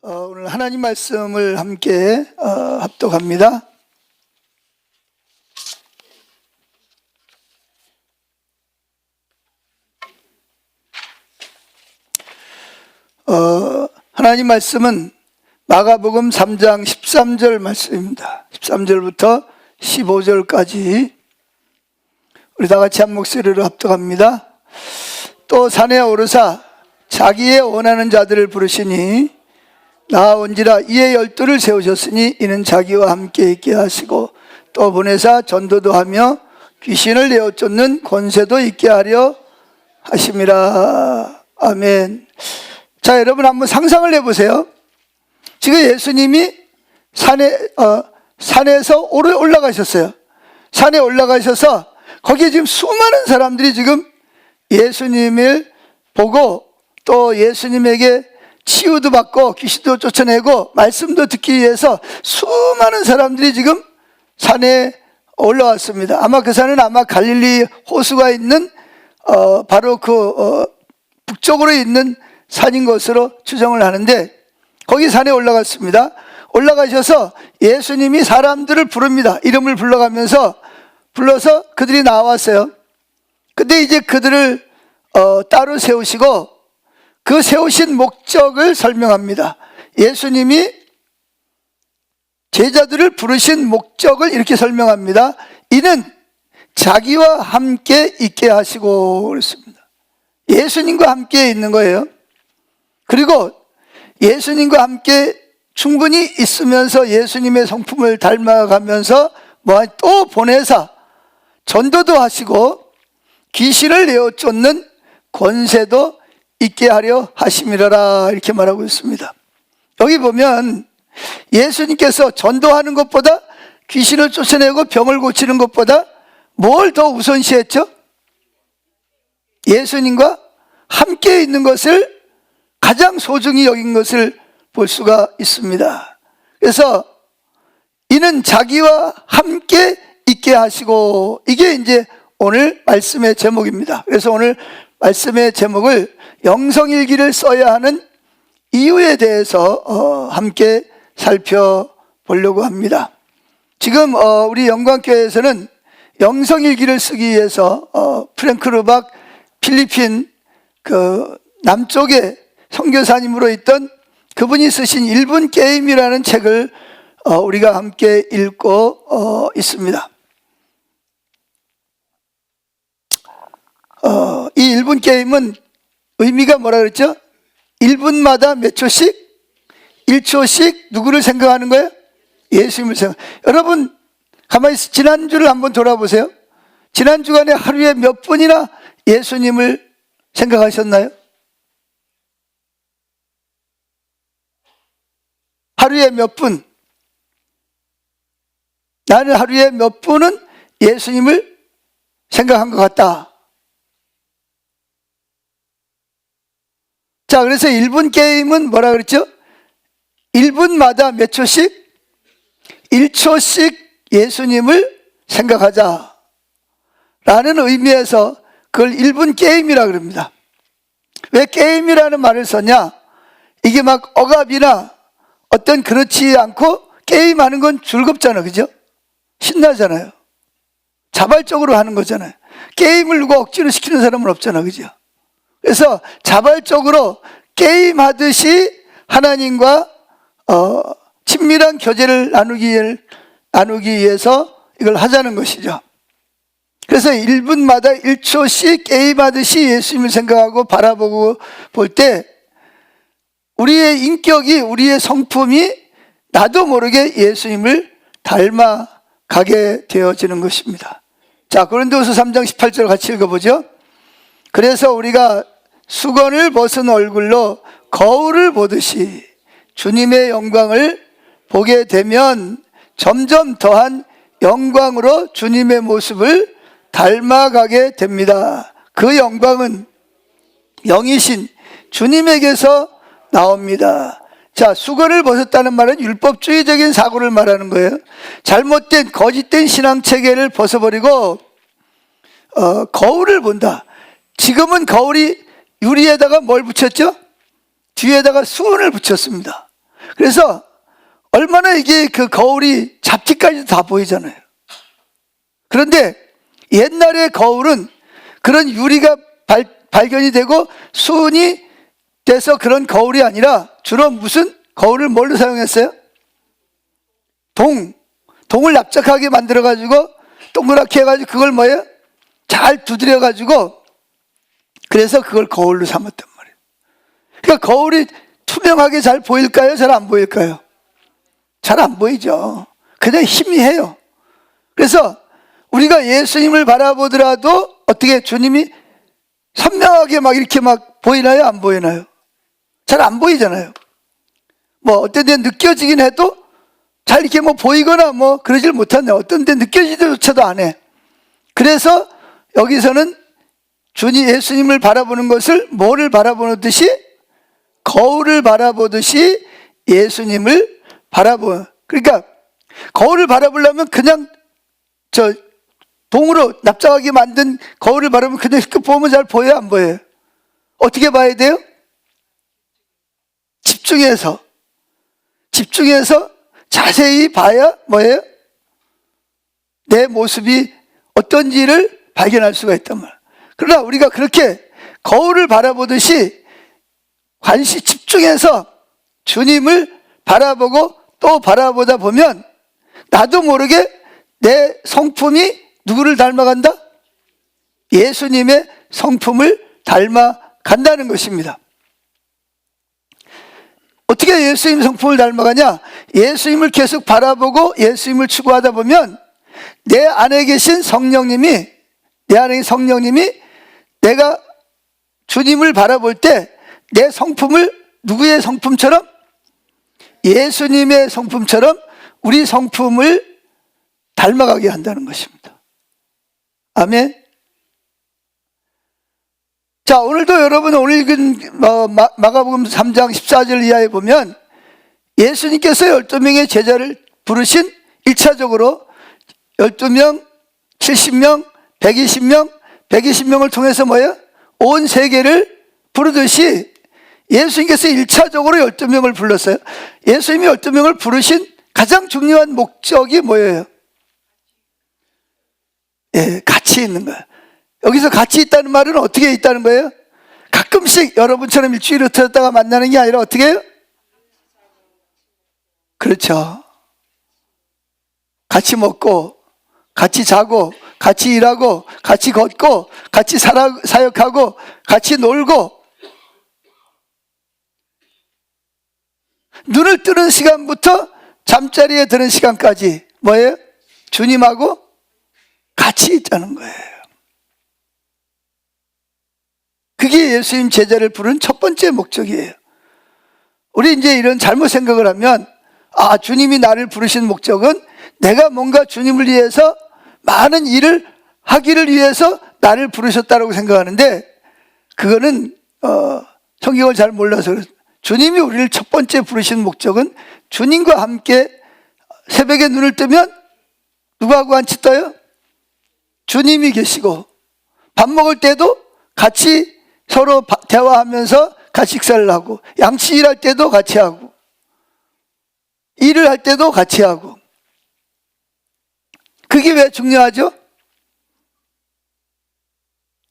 오늘 하나님 말씀을 함께 합독합니다. 하나님 말씀은 마가복음 3장 13절 말씀입니다. 13절부터 15절까지 우리 다 같이 한 목소리로 합독합니다. 또 산에 오르사 자기의 원하는 자들을 부르시니 나아온지라 이에 12를 세우셨으니 이는 자기와 함께 있게 하시고 또 보내사 전도도 하며 귀신을 내어 쫓는 권세도 있게 하려 하심이라. 아멘. 자, 여러분 한번 상상을 해보세요. 지금 예수님이 산에서 올라가셨어요. 산에 올라가셔서 거기에 지금 수많은 사람들이 지금 예수님을 보고 또 예수님에게 치유도 받고 귀신도 쫓아내고 말씀도 듣기 위해서 수많은 사람들이 지금 산에 올라왔습니다. 아마 그 산은 갈릴리 호수가 있는 바로 북쪽으로 있는 산인 것으로 추정을 하는데 거기 산에 올라갔습니다. 올라가셔서 예수님이 사람들을 부릅니다. 이름을 불러서 그들이 나왔어요. 근데 이제 그들을 따로 세우시고 그 세우신 목적을 설명합니다. 예수님이 제자들을 부르신 목적을 이렇게 설명합니다. 이는 자기와 함께 있게 하시고 그랬습니다. 예수님과 함께 있는 거예요. 그리고 예수님과 함께 충분히 있으면서 예수님의 성품을 닮아가면서 또 보내사 전도도 하시고 귀신을 내어 쫓는 권세도 있게 하려 하심이라 이렇게 말하고 있습니다. 여기 보면 예수님께서 전도하는 것보다 귀신을 쫓아내고 병을 고치는 것보다 뭘 더 우선시했죠? 예수님과 함께 있는 것을 가장 소중히 여긴 것을 볼 수가 있습니다. 그래서 이는 자기와 함께 있게 하시고, 이게 이제 오늘 말씀의 제목입니다. 그래서 오늘 말씀의 제목을 영성일기를 써야 하는 이유에 대해서 함께 살펴보려고 합니다. 지금 우리 영광교회에서는 영성일기를 쓰기 위해서 프랭크 르박 필리핀 그 남쪽에 선교사님으로 있던 그분이 쓰신 1분 게임이라는 책을 우리가 함께 읽고 있습니다. 이 1분 게임은 의미가 뭐라 그랬죠? 1분마다 몇 초씩? 1초씩 누구를 생각하는 거예요? 예수님을 생각. 여러분 가만히 지난주를 한번 돌아보세요. 지난 주간에 하루에 몇 분이나 예수님을 생각하셨나요? 하루에 몇 분? 나는 하루에 몇 분은 예수님을 생각한 것 같다. 자, 그래서 1분 게임은 뭐라 그랬죠? 1분마다 몇 초씩? 1초씩 예수님을 생각하자 라는 의미에서 그걸 1분 게임이라 그럽니다. 왜 게임이라는 말을 썼냐? 이게 막 억압이나 어떤 그렇지 않고 게임하는 건 즐겁잖아요. 그죠? 신나잖아요. 자발적으로 하는 거잖아요. 게임을 누가 억지로 시키는 사람은 없잖아요. 그죠? 그래서 자발적으로 게임하듯이 하나님과 친밀한 교제를 나누기 위해서 이걸 하자는 것이죠. 그래서 1분마다 1초씩 게임하듯이 예수님을 생각하고 바라보고 볼 때 우리의 인격이, 우리의 성품이 나도 모르게 예수님을 닮아가게 되어지는 것입니다. 자, 고린도후서 3장 18절 같이 읽어보죠. 그래서 우리가 수건을 벗은 얼굴로 거울을 보듯이 주님의 영광을 보게 되면 점점 더한 영광으로 주님의 모습을 닮아가게 됩니다. 그 영광은 영이신 주님에게서 나옵니다. 자, 수건을 벗었다는 말은 율법주의적인 사고를 말하는 거예요. 잘못된 거짓된 신앙체계를 벗어버리고 거울을 본다. 지금은 거울이 유리에다가 뭘 붙였죠? 뒤에다가 수건을 붙였습니다. 그래서 얼마나 이게 그 거울이 잡티까지 다 보이잖아요. 그런데 옛날의 거울은 그런 유리가 발견이 되고 수은이 돼서 그런 거울이 아니라 주로 무슨 거울을 뭘로 사용했어요? 동을 납작하게 만들어가지고 동그랗게 해가지고 그걸 뭐예요? 잘 두드려가지고 그래서 그걸 거울로 삼았단 말이에요. 그러니까 거울이 투명하게 잘 보일까요? 잘 안 보일까요? 잘 안 보이죠. 그냥 희미해요. 그래서 우리가 예수님을 바라보더라도 어떻게 주님이 선명하게 막 이렇게 막 보이나요? 안 보이나요? 잘 안 보이잖아요. 뭐 어떤 데 느껴지긴 해도 잘 이렇게 뭐 보이거나 뭐 그러질 못하네. 어떤 데 느껴지조차도 안 해. 그래서 여기서는 주님 예수님을 바라보는 것을 뭐를 바라보듯이 거울을 바라보듯이 예수님을 그러니까 거울을 바라보려면 그냥 동으로 납작하게 만든 거울을 바라보면 그냥 이렇게 보면 잘 보여요? 안 보여요? 어떻게 봐야 돼요? 집중해서 자세히 봐야 뭐예요? 내 모습이 어떤지를 발견할 수가 있단 말이에요. 그러나 우리가 그렇게 거울을 바라보듯이 관시 집중해서 주님을 바라보고 또 바라보다 보면 나도 모르게 내 성품이 누구를 닮아간다? 예수님의 성품을 닮아간다는 것입니다. 어떻게 예수님 성품을 닮아가냐? 예수님을 계속 바라보고 예수님을 추구하다 보면 내 안에 계신 성령님이 내가 주님을 바라볼 때 내 성품을 누구의 성품처럼? 예수님의 성품처럼 우리 성품을 닮아가게 한다는 것입니다. 아멘. 자, 오늘도 여러분 오늘 읽은 마가복음 3장 14절 이하에 보면 예수님께서 12명의 제자를 부르신 1차적으로 12명, 70명, 120명을 통해서 뭐예요? 온 세계를 부르듯이 예수님께서 1차적으로 12명을 불렀어요. 예수님이 12명을 부르신 가장 중요한 목적이 뭐예요? 같이 있는 거예요. 여기서 같이 있다는 말은 어떻게 있다는 거예요? 가끔씩 여러분처럼 일주일에 틀었다가 만나는 게 아니라 어떻게 해요? 그렇죠. 같이 먹고, 같이 자고, 같이 일하고, 같이 걷고, 같이 사역하고, 같이 놀고, 눈을 뜨는 시간부터 잠자리에 드는 시간까지 뭐예요? 주님하고 같이 있다는 거예요. 그게 예수님 제자를 부른 첫 번째 목적이에요. 우리 이제 이런 잘못 생각을 하면 주님이 나를 부르신 목적은 내가 뭔가 주님을 위해서 많은 일을 하기를 위해서 나를 부르셨다고 생각하는데 그거는 성경을 잘 몰라서 그래요. 주님이 우리를 첫 번째 부르신 목적은 주님과 함께 새벽에 눈을 뜨면 누구하고 같이 떠요? 주님이 계시고 밥 먹을 때도 같이 서로 대화하면서 같이 식사를 하고 양치 일할 때도 같이 하고 일을 할 때도 같이 하고 그게 왜 중요하죠?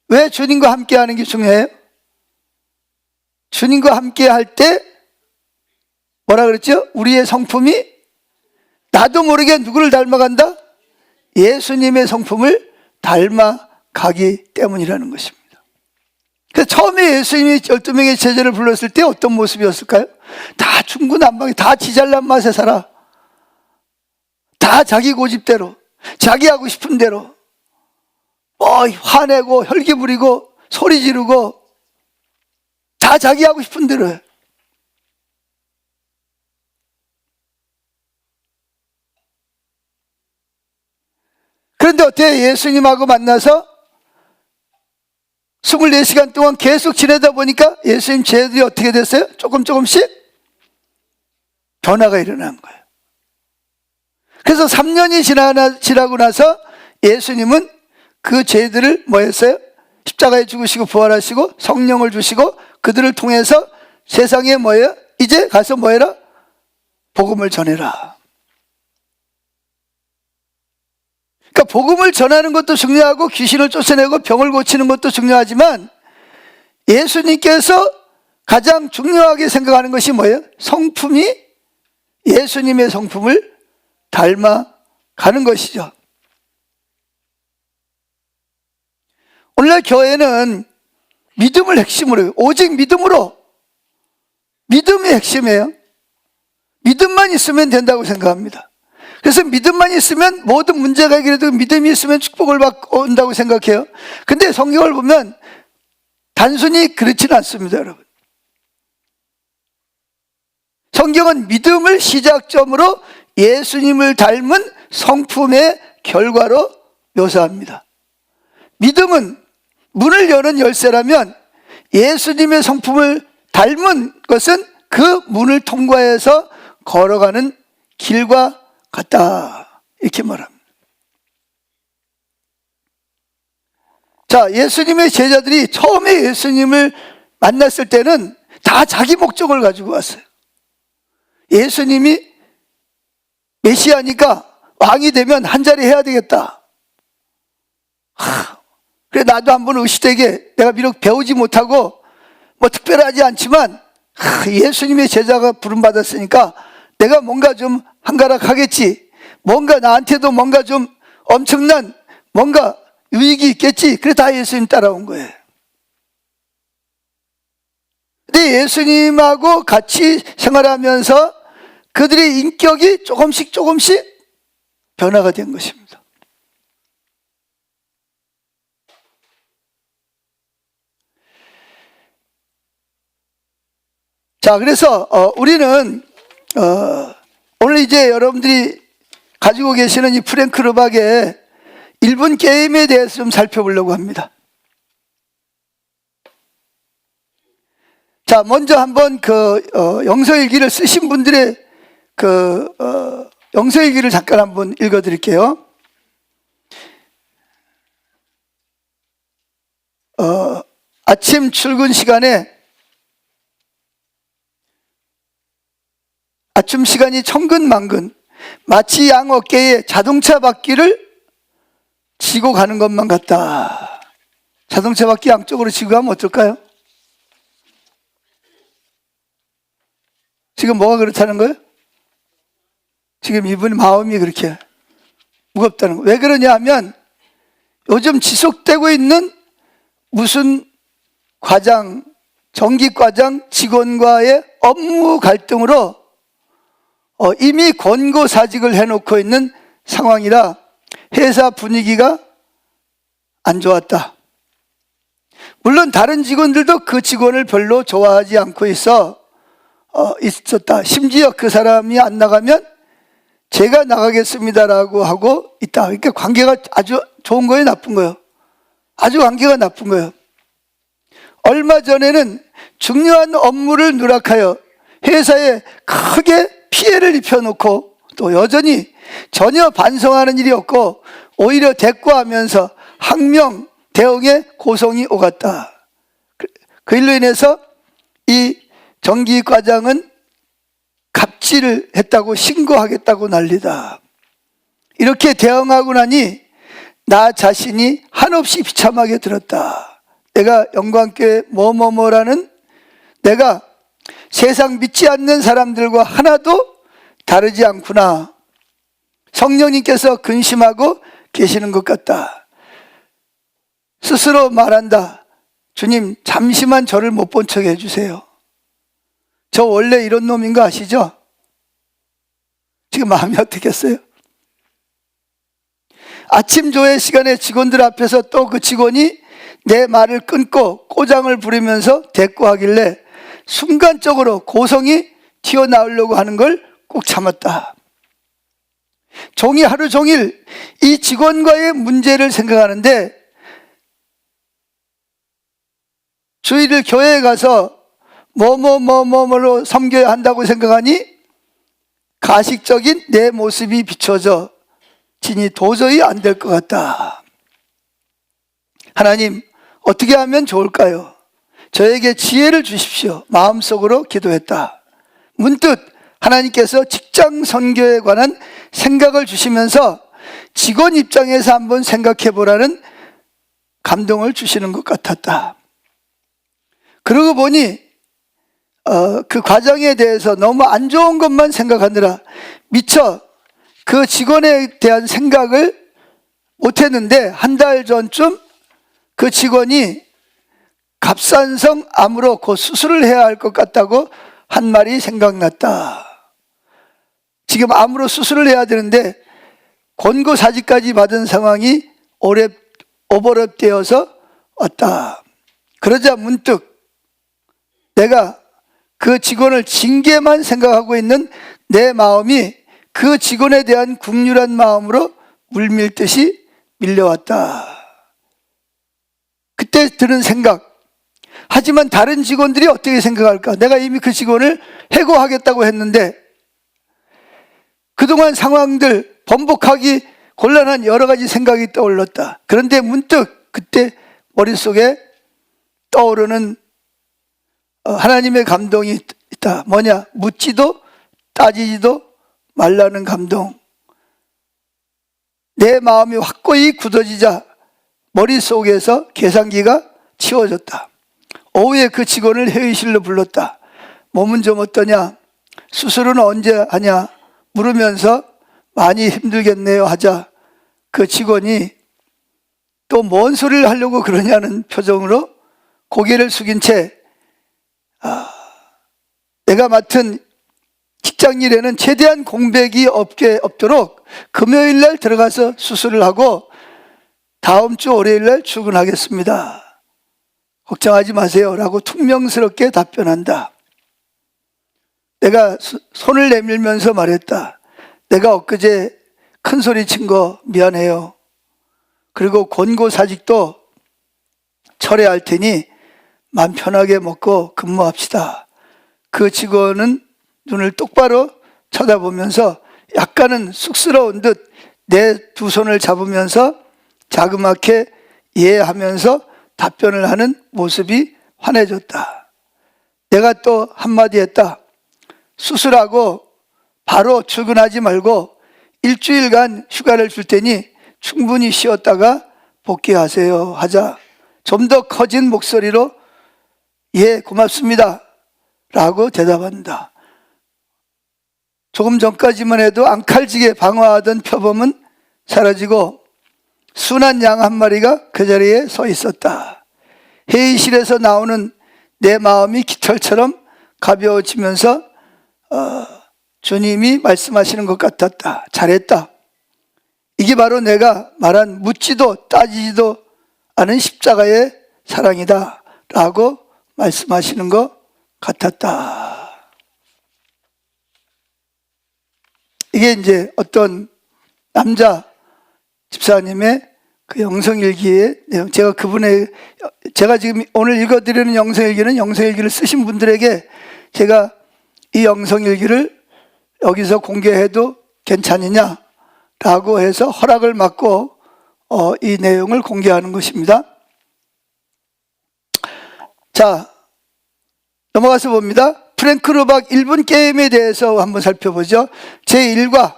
왜 주님과 함께 하는 게 중요해요? 주님과 함께 할 때 뭐라 그랬죠? 우리의 성품이 나도 모르게 누구를 닮아간다? 예수님의 성품을 닮아가기 때문이라는 것입니다. 그래서 처음에 예수님이 12명의 제자를 불렀을 때 어떤 모습이었을까요? 다 중구난방에 다 지잘난 맛에 살아. 다 자기 고집대로 자기 하고 싶은 대로 화내고 혈기 부리고 소리 지르고 다 자기 하고 싶은 대로 해. 그런데 어떻게 예수님하고 만나서 24시간 동안 계속 지내다 보니까 예수님 제자들이 어떻게 됐어요? 조금씩 변화가 일어난 거예요. 그래서 3년이 지나고 나서 예수님은 그 제자들을 뭐 했어요? 십자가에 죽으시고 부활하시고 성령을 주시고 그들을 통해서 세상에 뭐예요? 이제 가서 뭐 해라? 복음을 전해라. 그러니까 복음을 전하는 것도 중요하고 귀신을 쫓아내고 병을 고치는 것도 중요하지만 예수님께서 가장 중요하게 생각하는 것이 뭐예요? 성품이 예수님의 성품을 닮아가는 것이죠. 오늘날 교회는 믿음을 핵심으로 해요. 오직 믿음으로. 믿음이 핵심이에요. 믿음만 있으면 된다고 생각합니다. 그래서 믿음만 있으면 모든 문제가 해결되고 믿음이 있으면 축복을 받고 온다고 생각해요. 근데 성경을 보면 단순히 그렇지는 않습니다, 여러분. 성경은 믿음을 시작점으로 예수님을 닮은 성품의 결과로 묘사합니다. 믿음은 문을 여는 열쇠라면 예수님의 성품을 닮은 것은 그 문을 통과해서 걸어가는 길과 같다, 이렇게 말합니다. 자, 예수님의 제자들이 처음에 예수님을 만났을 때는 다 자기 목적을 가지고 왔어요. 예수님이 메시아니까 왕이 되면 한 자리 해야 되겠다. 그래, 나도 한번 의식되게, 내가 비록 배우지 못하고 뭐 특별하지 않지만 예수님의 제자가 부름받았으니까 내가 뭔가 좀 한가락 하겠지, 뭔가 나한테도 뭔가 좀 엄청난 뭔가 유익이 있겠지. 그래 다 예수님 따라온 거예요. 근데 예수님하고 같이 생활하면서 그들의 인격이 조금씩 변화가 된 것입니다. 자, 그래서 우리는 오늘 이제 여러분들이 가지고 계시는 이 프랭크 르박의 1분 게임에 대해서 좀 살펴보려고 합니다. 자, 먼저 한번 영서일기를 쓰신 분들의 영서일기를 잠깐 한번 읽어드릴게요. 아침 출근 시간에 아침 시간이 천근만근, 마치 양 어깨에 자동차 바퀴를 지고 가는 것만 같다. 자동차 바퀴 양쪽으로 지고 가면 어떨까요? 지금 뭐가 그렇다는 거예요? 지금 이분 마음이 그렇게 무겁다는 거예요. 왜 그러냐 하면 요즘 지속되고 있는 무슨 과장, 전기과장 직원과의 업무 갈등으로 이미 권고사직을 해놓고 있는 상황이라 회사 분위기가 안 좋았다. 물론 다른 직원들도 그 직원을 별로 좋아하지 않고 있었다. 심지어 그 사람이 안 나가면 제가 나가겠습니다라고 하고 있다. 그러니까 관계가 아주 좋은 거예요, 나쁜 거예요? 아주 관계가 나쁜 거예요. 얼마 전에는 중요한 업무를 누락하여 회사에 크게 피해를 입혀놓고 또 여전히 전혀 반성하는 일이 없고 오히려 대꾸하면서 항명 대응에 고성이 오갔다. 그 일로 인해서 이 정기과장은 갑질을 했다고 신고하겠다고 난리다. 이렇게 대응하고 나니 나 자신이 한없이 비참하게 들었다. 내가 영광교회 뭐뭐뭐라는 내가 세상 믿지 않는 사람들과 하나도 다르지 않구나. 성령님께서 근심하고 계시는 것 같다. 스스로 말한다. 주님, 잠시만 저를 못 본 척 해주세요. 저 원래 이런 놈인 거 아시죠? 지금 마음이 어떻겠어요? 아침 조회 시간에 직원들 앞에서 또 그 직원이 내 말을 끊고 꼬장을 부리면서 대꾸하길래 순간적으로 고성이 튀어나오려고 하는 걸 꼭 참았다. 종이 하루 종일 이 직원과의 문제를 생각하는데 주일을 교회에 가서 뭐로 섬겨야 한다고 생각하니 가식적인 내 모습이 비춰져 지니 도저히 안 될 것 같다. 하나님, 어떻게 하면 좋을까요? 저에게 지혜를 주십시오. 마음속으로 기도했다. 문득 하나님께서 직장 선교에 관한 생각을 주시면서 직원 입장에서 한번 생각해 보라는 감동을 주시는 것 같았다. 그러고 보니 그 과정에 대해서 너무 안 좋은 것만 생각하느라 미처 그 직원에 대한 생각을 못했는데, 한 달 전쯤 그 직원이 갑상선 암으로 곧 수술을 해야 할 것 같다고 한 말이 생각났다. 지금 암으로 수술을 해야 되는데 권고사직까지 받은 상황이 오버랩되어서 왔다. 그러자 문득 내가 그 직원을 징계만 생각하고 있는 내 마음이 그 직원에 대한 국률한 마음으로 물밀듯이 밀려왔다. 그때 드는 생각, 하지만 다른 직원들이 어떻게 생각할까? 내가 이미 그 직원을 해고하겠다고 했는데 그동안 상황들 번복하기 곤란한 여러 가지 생각이 떠올랐다. 그런데 문득 그때 머릿속에 떠오르는 하나님의 감동이 있다. 뭐냐? 묻지도 따지지도 말라는 감동. 내 마음이 확고히 굳어지자 머릿속에서 계산기가 치워졌다. 오후에 그 직원을 회의실로 불렀다. 몸은 좀 어떠냐? 수술은 언제 하냐? 물으면서 많이 힘들겠네요 하자 그 직원이 또 뭔 소리를 하려고 그러냐는 표정으로 고개를 숙인 채 내가 맡은 직장 일에는 최대한 공백이 없도록 금요일 날 들어가서 수술을 하고 다음 주 월요일 날 출근하겠습니다. 걱정하지 마세요 라고 퉁명스럽게 답변한다. 내가 손을 내밀면서 말했다. 내가 엊그제 큰 소리 친 거 미안해요. 그리고 권고사직도 철회할 테니 마음 편하게 먹고 근무합시다. 그 직원은 눈을 똑바로 쳐다보면서 약간은 쑥스러운 듯 내 두 손을 잡으면서 자그맣게 이해하면서 답변을 하는 모습이 환해졌다. 내가 또 한마디 했다. 수술하고 바로 출근하지 말고 일주일간 휴가를 줄 테니 충분히 쉬었다가 복귀하세요 하자 좀 더 커진 목소리로 예 고맙습니다 라고 대답한다. 조금 전까지만 해도 앙칼지게 방어하던 표범은 사라지고 순한 양 한 마리가 그 자리에 서 있었다. 회의실에서 나오는 내 마음이 깃털처럼 가벼워지면서 주님이 말씀하시는 것 같았다. 잘했다. 이게 바로 내가 말한 묻지도 따지지도 않은 십자가의 사랑이다 라고 말씀하시는 것 같았다. 이게 이제 어떤 남자 집사님의 그 영성일기의 내용. 제가 지금 오늘 읽어드리는 영성일기는 영성일기를 쓰신 분들에게 제가 이 영성일기를 여기서 공개해도 괜찮느냐라고 해서 허락을 받고 이 내용을 공개하는 것입니다. 자, 넘어가서 봅니다. 프랭크 루박 1분 게임에 대해서 한번 살펴보죠. 제1과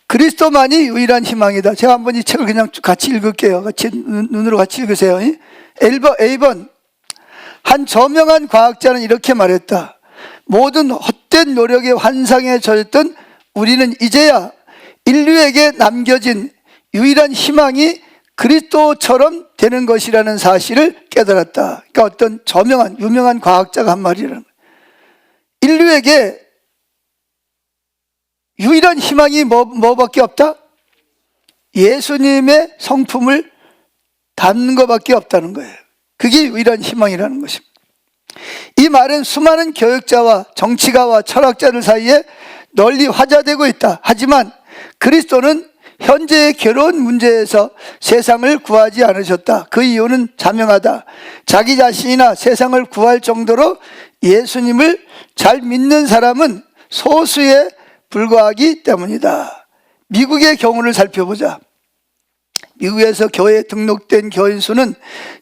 그리스도만이 유일한 희망이다. 제가 한번 이 책을 그냥 같이 읽을게요. 같이 눈으로 같이 읽으세요. A번 한 저명한 과학자는 이렇게 말했다. 모든 헛된 노력의 환상에 젖었던 우리는 이제야 인류에게 남겨진 유일한 희망이 그리스도처럼 되는 것이라는 사실을 깨달았다. 그러니까 어떤 저명한 유명한 과학자가 한 말이라는 거예요. 인류에게 유일한 희망이 뭐밖에 없다? 예수님의 성품을 담는 것밖에 없다는 거예요. 그게 유일한 희망이라는 것입니다. 이 말은 수많은 교육자와 정치가와 철학자들 사이에 널리 화제되고 있다. 하지만 그리스도는 현재의 괴로운 문제에서 세상을 구하지 않으셨다. 그 이유는 자명하다. 자기 자신이나 세상을 구할 정도로 예수님을 잘 믿는 사람은 소수에 불과하기 때문이다. 미국의 경우를 살펴보자. 미국에서 교회에 등록된 교인 수는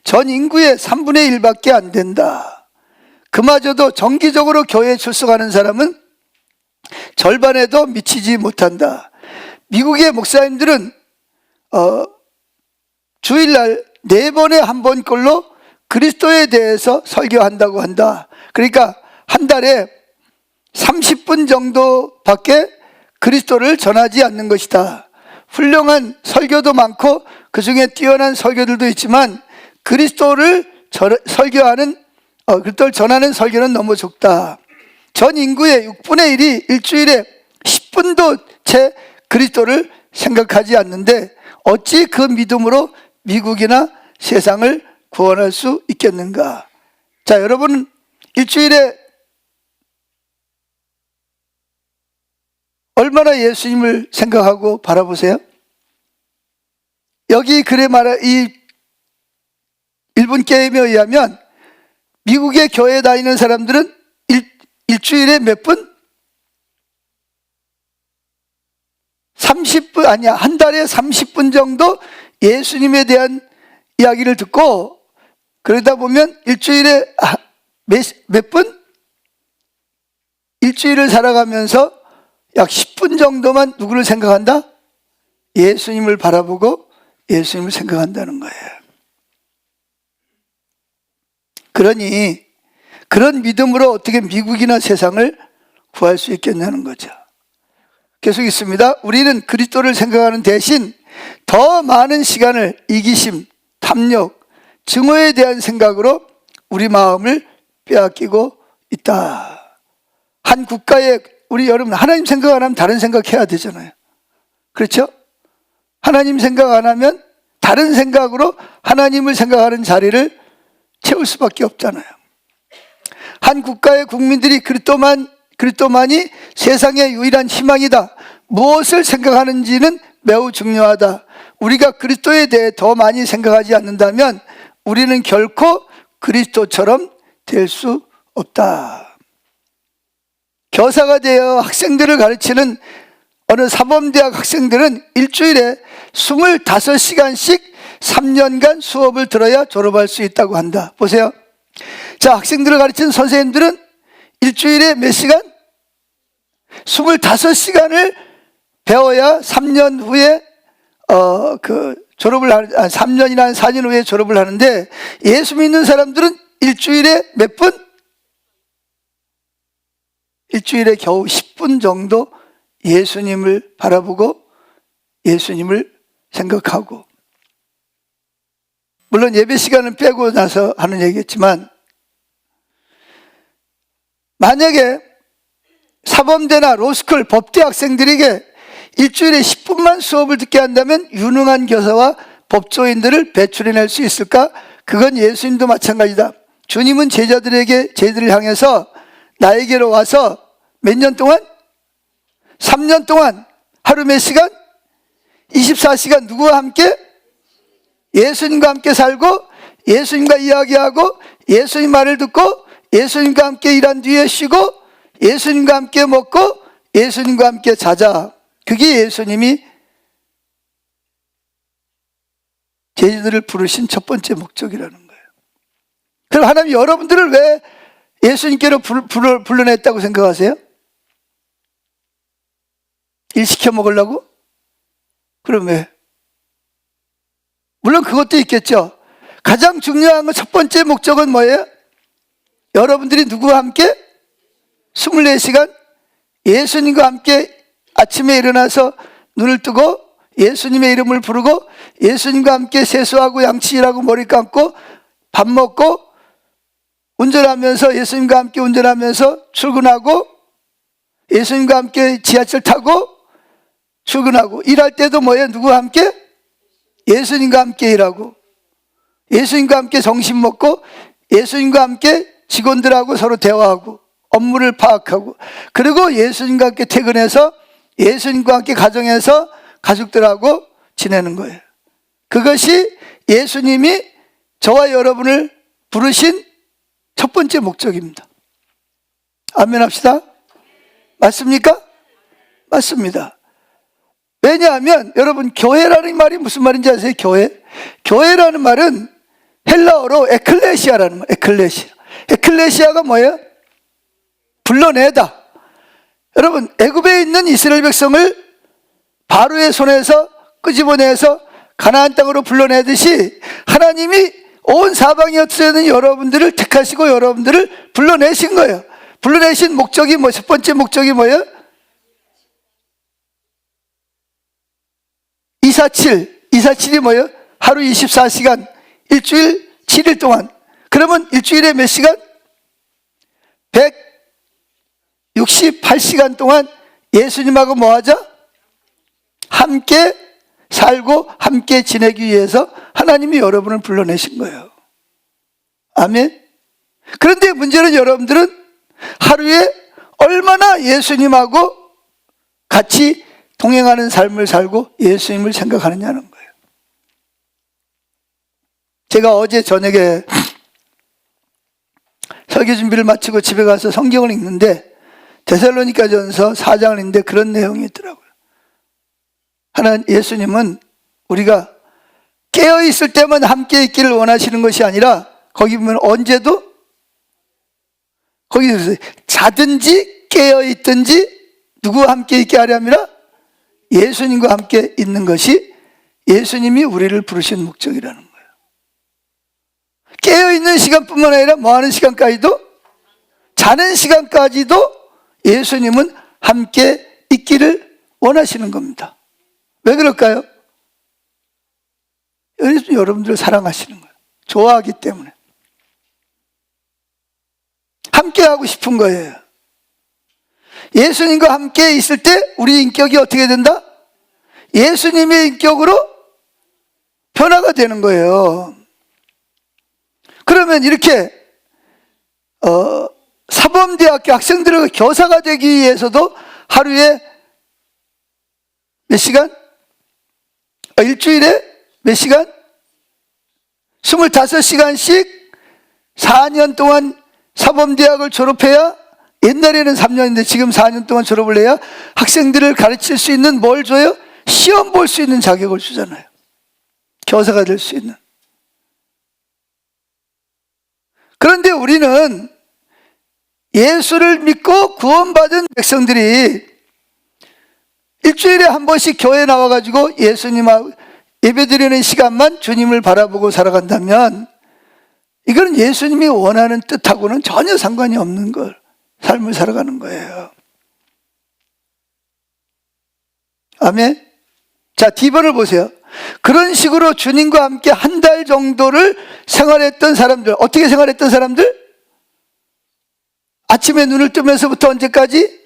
전 인구의 3분의 1밖에 안 된다. 그마저도 정기적으로 교회에 출석하는 사람은 절반에도 미치지 못한다. 미국의 목사님들은 주일날 4번에 1번꼴로 그리스도에 대해서 설교한다고 한다. 그러니까 한 달에 30분 정도밖에 그리스도를 전하지 않는 것이다. 훌륭한 설교도 많고 그 중에 뛰어난 설교들도 있지만 그리스도를 그리스도를 전하는 설교는 너무 적다. 전 인구의 6분의 1이 일주일에 10분도 채 그리스도를 생각하지 않는데 어찌 그 믿음으로 미국이나 세상을 구원할 수 있겠는가? 자, 여러분 일주일에 얼마나 예수님을 생각하고 바라보세요? 여기 글에 말한 이 일본 게임에 의하면 미국의 교회 다니는 사람들은 일주일에 몇 분? 30분, 아니야, 한 달에 30분 정도 예수님에 대한 이야기를 듣고, 그러다 보면 일주일에 몇 분? 일주일을 살아가면서 약 10분 정도만 누구를 생각한다? 예수님을 바라보고 예수님을 생각한다는 거예요. 그러니 그런 믿음으로 어떻게 미국이나 세상을 구할 수 있겠냐는 거죠. 계속 있습니다. 우리는 그리스도를 생각하는 대신 더 많은 시간을 이기심, 탐욕, 증오에 대한 생각으로 우리 마음을 빼앗기고 있다. 한 국가에 우리 여러분 하나님 생각 안 하면 다른 생각해야 되잖아요. 그렇죠? 하나님 생각 안 하면 다른 생각으로 하나님을 생각하는 자리를 채울 수밖에 없잖아요. 한 국가의 국민들이 그리스도만이 세상의 유일한 희망이다. 무엇을 생각하는지는 매우 중요하다. 우리가 그리스도에 대해 더 많이 생각하지 않는다면 우리는 결코 그리스도처럼 될 수 없다. 교사가 되어 학생들을 가르치는 어느 사범대학 학생들은 일주일에 25시간씩 3년간 수업을 들어야 졸업할 수 있다고 한다. 보세요. 자, 학생들을 가르치는 선생님들은 일주일에 몇 시간? 25시간을 배워야 3년 후에 3년이나 4년 후에 졸업을 하는데, 예수 믿는 사람들은 일주일에 몇 분? 일주일에 겨우 10분 정도 예수님을 바라보고 예수님을 생각하고, 물론 예배 시간은 빼고 나서 하는 얘기겠지만, 만약에 사범대나 로스쿨, 법대 학생들에게 일주일에 10분만 수업을 듣게 한다면 유능한 교사와 법조인들을 배출해낼 수 있을까? 그건 예수님도 마찬가지다. 주님은 제자들을 향해서 나에게로 와서 몇 년 동안? 3년 동안 하루 몇 시간? 24시간 누구와 함께? 예수님과 함께 살고 예수님과 이야기하고 예수님 말을 듣고 예수님과 함께 일한 뒤에 쉬고 예수님과 함께 먹고 예수님과 함께 자자. 그게 예수님이 제자들을 부르신 첫 번째 목적이라는 거예요. 그럼 하나님 여러분들을 왜 예수님께로 불러냈다고 생각하세요? 일 시켜 먹으려고? 그럼 왜? 물론 그것도 있겠죠. 가장 중요한 건 첫 번째 목적은 뭐예요? 여러분들이 누구와 함께? 24시간 예수님과 함께 아침에 일어나서 눈을 뜨고 예수님의 이름을 부르고 예수님과 함께 세수하고 양치질하고 머리 감고 밥 먹고 운전하면서 예수님과 함께 운전하면서 출근하고 예수님과 함께 지하철 타고 출근하고, 일할 때도 뭐예요? 누구와 함께? 예수님과 함께 일하고 예수님과 함께 점심 먹고 예수님과 함께 직원들하고 서로 대화하고 업무를 파악하고, 그리고 예수님과 함께 퇴근해서 예수님과 함께 가정에서 가족들하고 지내는 거예요. 그것이 예수님이 저와 여러분을 부르신 첫 번째 목적입니다. 아멘 합시다. 맞습니까? 맞습니다. 왜냐하면 여러분, 교회라는 말이 무슨 말인지 아세요? 교회라는 말은 헬라어로 에클레시아라는 말. 에클레시아가 뭐예요? 불러내다. 여러분, 애굽에 있는 이스라엘 백성을 바로의 손에서 끄집어내서 가나안 땅으로 불러내듯이 하나님이 온 사방에 흩어져 있는 여러분들을 택하시고 여러분들을 불러내신 거예요. 불러내신 목적이 첫 번째 목적이 뭐예요? 247이 뭐예요? 하루 24시간, 일주일 7일 동안. 그러면 일주일에 몇 시간? 168시간 동안 예수님하고 뭐 하자? 함께 살고 함께 지내기 위해서 하나님이 여러분을 불러내신 거예요. 아멘. 그런데 문제는 여러분들은 하루에 얼마나 예수님하고 같이 동행하는 삶을 살고 예수님을 생각하느냐는 거예요. 제가 어제 저녁에 설교 준비를 마치고 집에 가서 성경을 읽는데 데살로니가전서 4장을 읽는데 그런 내용이 있더라고요. 예수님은 우리가 깨어있을 때만 함께 있기를 원하시는 것이 아니라 거기 보면 언제도 거기 자든지 깨어있든지 누구와 함께 있게 하려면 예수님과 함께 있는 것이 예수님이 우리를 부르신 목적이라는 거예요. 깨어있는 시간뿐만 아니라 뭐하는 시간까지도, 자는 시간까지도 예수님은 함께 있기를 원하시는 겁니다. 왜 그럴까요? 여러분들을 사랑하시는 거예요. 좋아하기 때문에. 함께 하고 싶은 거예요. 예수님과 함께 있을 때 우리 인격이 어떻게 된다? 예수님의 인격으로 변화가 되는 거예요. 그러면 이렇게 사범대학교 학생들의 교사가 되기 위해서도 하루에 몇 시간? 일주일에 몇 시간? 25시간씩 4년 동안 사범대학을 졸업해야, 옛날에는 3년인데 지금 4년 동안 졸업을 해야 학생들을 가르칠 수 있는 뭘 줘요? 시험 볼 수 있는 자격을 주잖아요. 교사가 될 수 있는. 그런데 우리는 예수를 믿고 구원받은 백성들이 일주일에 한 번씩 교회에 나와가지고 예수님하고 예배드리는 시간만 주님을 바라보고 살아간다면 이건 예수님이 원하는 뜻하고는 전혀 상관이 없는 걸 삶을 살아가는 거예요. 아멘. 자, D번을 보세요. 그런 식으로 주님과 함께 한 달 정도를 생활했던 사람들, 어떻게 생활했던 사람들? 아침에 눈을 뜨면서부터 언제까지?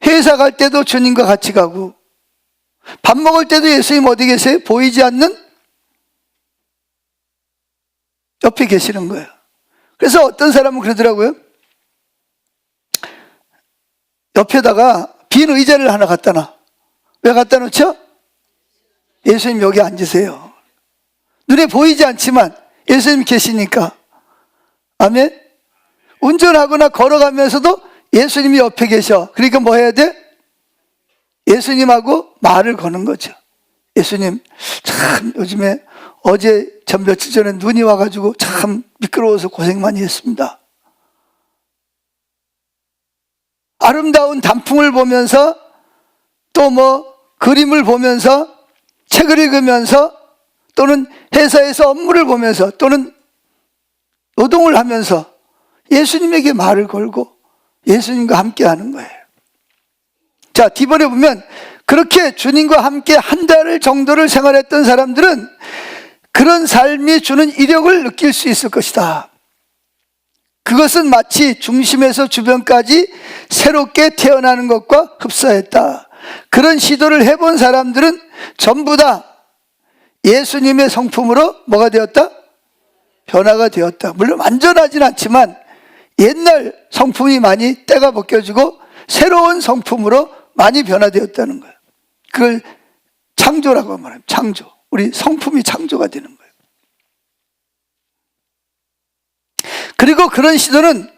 회사 갈 때도 주님과 같이 가고, 밥 먹을 때도 예수님 어디 계세요? 보이지 않는 옆에 계시는 거예요. 그래서 어떤 사람은 그러더라고요. 옆에다가 빈 의자를 하나 갖다 놔. 왜 갖다 놓죠? 예수님 여기 앉으세요. 눈에 보이지 않지만 예수님 계시니까. 아멘. 운전하거나 걸어가면서도 예수님이 옆에 계셔. 그러니까 뭐 해야 돼? 예수님하고 말을 거는 거죠. 예수님, 참 요즘에 전 며칠 전에 눈이 와가지고 참 미끄러워서 고생 많이 했습니다. 아름다운 단풍을 보면서 또 뭐 그림을 보면서 책을 읽으면서 또는 회사에서 업무를 보면서 또는 노동을 하면서 예수님에게 말을 걸고 예수님과 함께 하는 거예요. 자, D번에 보면 그렇게 주님과 함께 한 달 정도를 생활했던 사람들은 그런 삶이 주는 이력을 느낄 수 있을 것이다. 그것은 마치 중심에서 주변까지 새롭게 태어나는 것과 흡사했다. 그런 시도를 해본 사람들은 전부 다 예수님의 성품으로 뭐가 되었다? 변화가 되었다. 물론 완전하진 않지만 옛날 성품이 많이 때가 벗겨지고 새로운 성품으로 많이 변화되었다는 거예요. 그걸 창조라고 말합니다. 창조. 우리 성품이 창조가 되는 거예요. 그리고 그런 시도는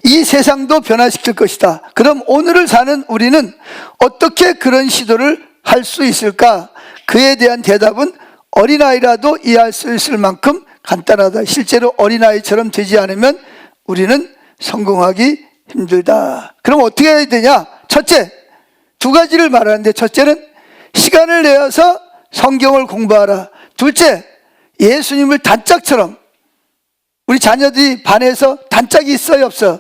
이 세상도 변화시킬 것이다. 그럼 오늘을 사는 우리는 어떻게 그런 시도를 할 수 있을까? 그에 대한 대답은 어린아이라도 이해할 수 있을 만큼 간단하다. 실제로 어린아이처럼 되지 않으면 우리는 성공하기 힘들다. 그럼 어떻게 해야 되냐? 첫째, 두 가지를 말하는데, 첫째는 시간을 내어서 성경을 공부하라. 둘째, 예수님을 단짝처럼, 우리 자녀들이 반에서 단짝이 있어요, 없어?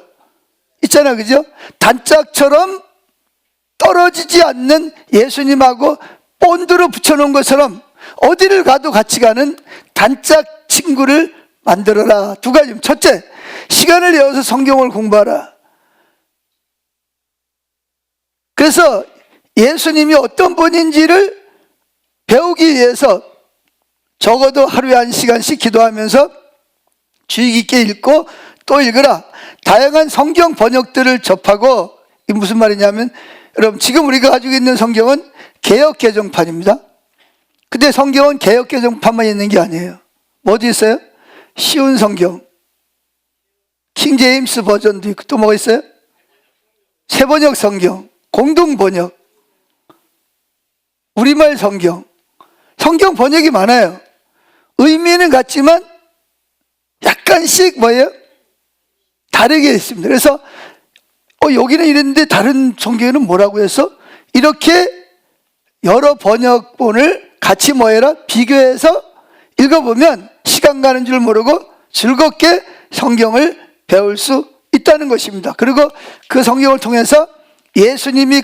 있잖아, 그죠? 단짝처럼 떨어지지 않는 예수님하고 본드로 붙여놓은 것처럼 어디를 가도 같이 가는 단짝 친구를 만들어라. 두 가지. 첫째, 시간을 내어서 성경을 공부하라. 그래서 예수님이 어떤 분인지를 배우기 위해서 적어도 하루에 1시간씩 기도하면서 주의 깊게 읽고 또 읽으라. 다양한 성경 번역들을 접하고, 이게 무슨 말이냐면, 여러분 지금 우리가 가지고 있는 성경은 개역개정판입니다. 근데 성경은 개역개정판만 있는 게 아니에요. 뭐도 있어요? 쉬운 성경, 킹제임스 버전도 있고, 또 뭐가 있어요? 새번역 성경, 공동번역, 우리말 성경, 성경 번역이 많아요. 의미는 같지만 약간씩 뭐예요? 다르게 있습니다. 그래서 여기는 이랬는데 다른 성경에는 뭐라고 해서 이렇게 여러 번역본을 같이 뭐해라? 비교해서 읽어보면 시간 가는 줄 모르고 즐겁게 성경을 배울 수 있다는 것입니다. 그리고 그 성경을 통해서 예수님이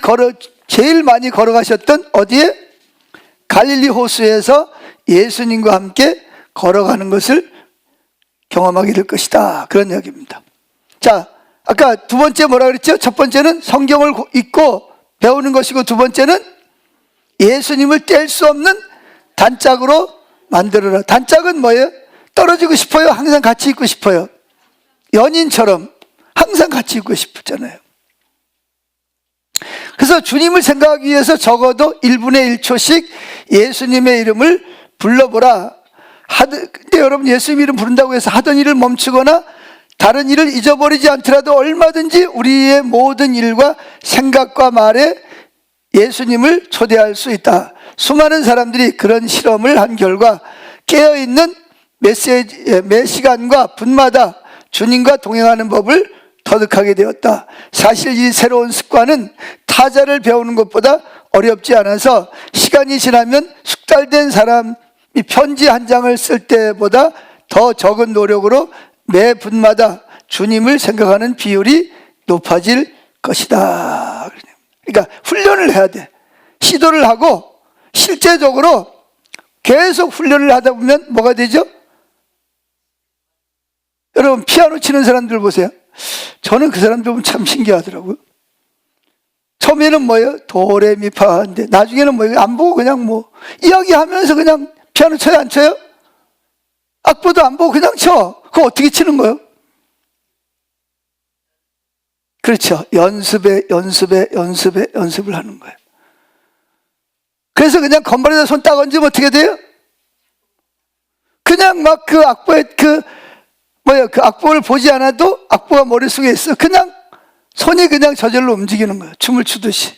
제일 많이 걸어가셨던 어디에? 갈릴리 호수에서 예수님과 함께 걸어가는 것을 경험하게 될 것이다. 그런 이야기입니다. 자, 아까 두 번째 뭐라 그랬죠? 첫 번째는 성경을 읽고 배우는 것이고, 두 번째는 예수님을 뗄 수 없는 단짝으로 만들어라. 단짝은 뭐예요? 떨어지고 싶어요? 항상 같이 있고 싶어요? 연인처럼 항상 같이 있고 싶잖아요. 그래서 주님을 생각하기 위해서 적어도 1분에 1초씩 예수님의 이름을 불러보라. 근데 여러분, 예수님 이름 부른다고 해서 하던 일을 멈추거나 다른 일을 잊어버리지 않더라도 얼마든지 우리의 모든 일과 생각과 말에 예수님을 초대할 수 있다. 수많은 사람들이 그런 실험을 한 결과 깨어있는 매 시간과 분마다 주님과 동행하는 법을 터득하게 되었다. 사실 이 새로운 습관은 타자를 배우는 것보다 어렵지 않아서 시간이 지나면 숙달된 사람이 편지 한 장을 쓸 때보다 더 적은 노력으로 매 분마다 주님을 생각하는 비율이 높아질 것이다. 그러니까 훈련을 해야 돼. 시도를 하고 실제적으로 계속 훈련을 하다 보면 뭐가 되죠? 여러분, 피아노 치는 사람들 보세요. 저는 그 사람들 보면 참 신기하더라고요. 처음에는 뭐예요? 도레미파인데 나중에는 뭐예요? 안 보고 그냥 뭐 이야기하면서 그냥 피아노 쳐요, 안 쳐요? 악보도 안 보고 그냥 쳐. 그거 어떻게 치는 거예요? 그렇죠. 연습을 하는 거예요. 그래서 그냥 건반에다 손 딱 얹으면 어떻게 돼요? 그냥 막 그 악보에 그 악보를 보지 않아도 악보가 머릿속에 있어. 그냥 손이 그냥 저절로 움직이는 거예요. 춤을 추듯이.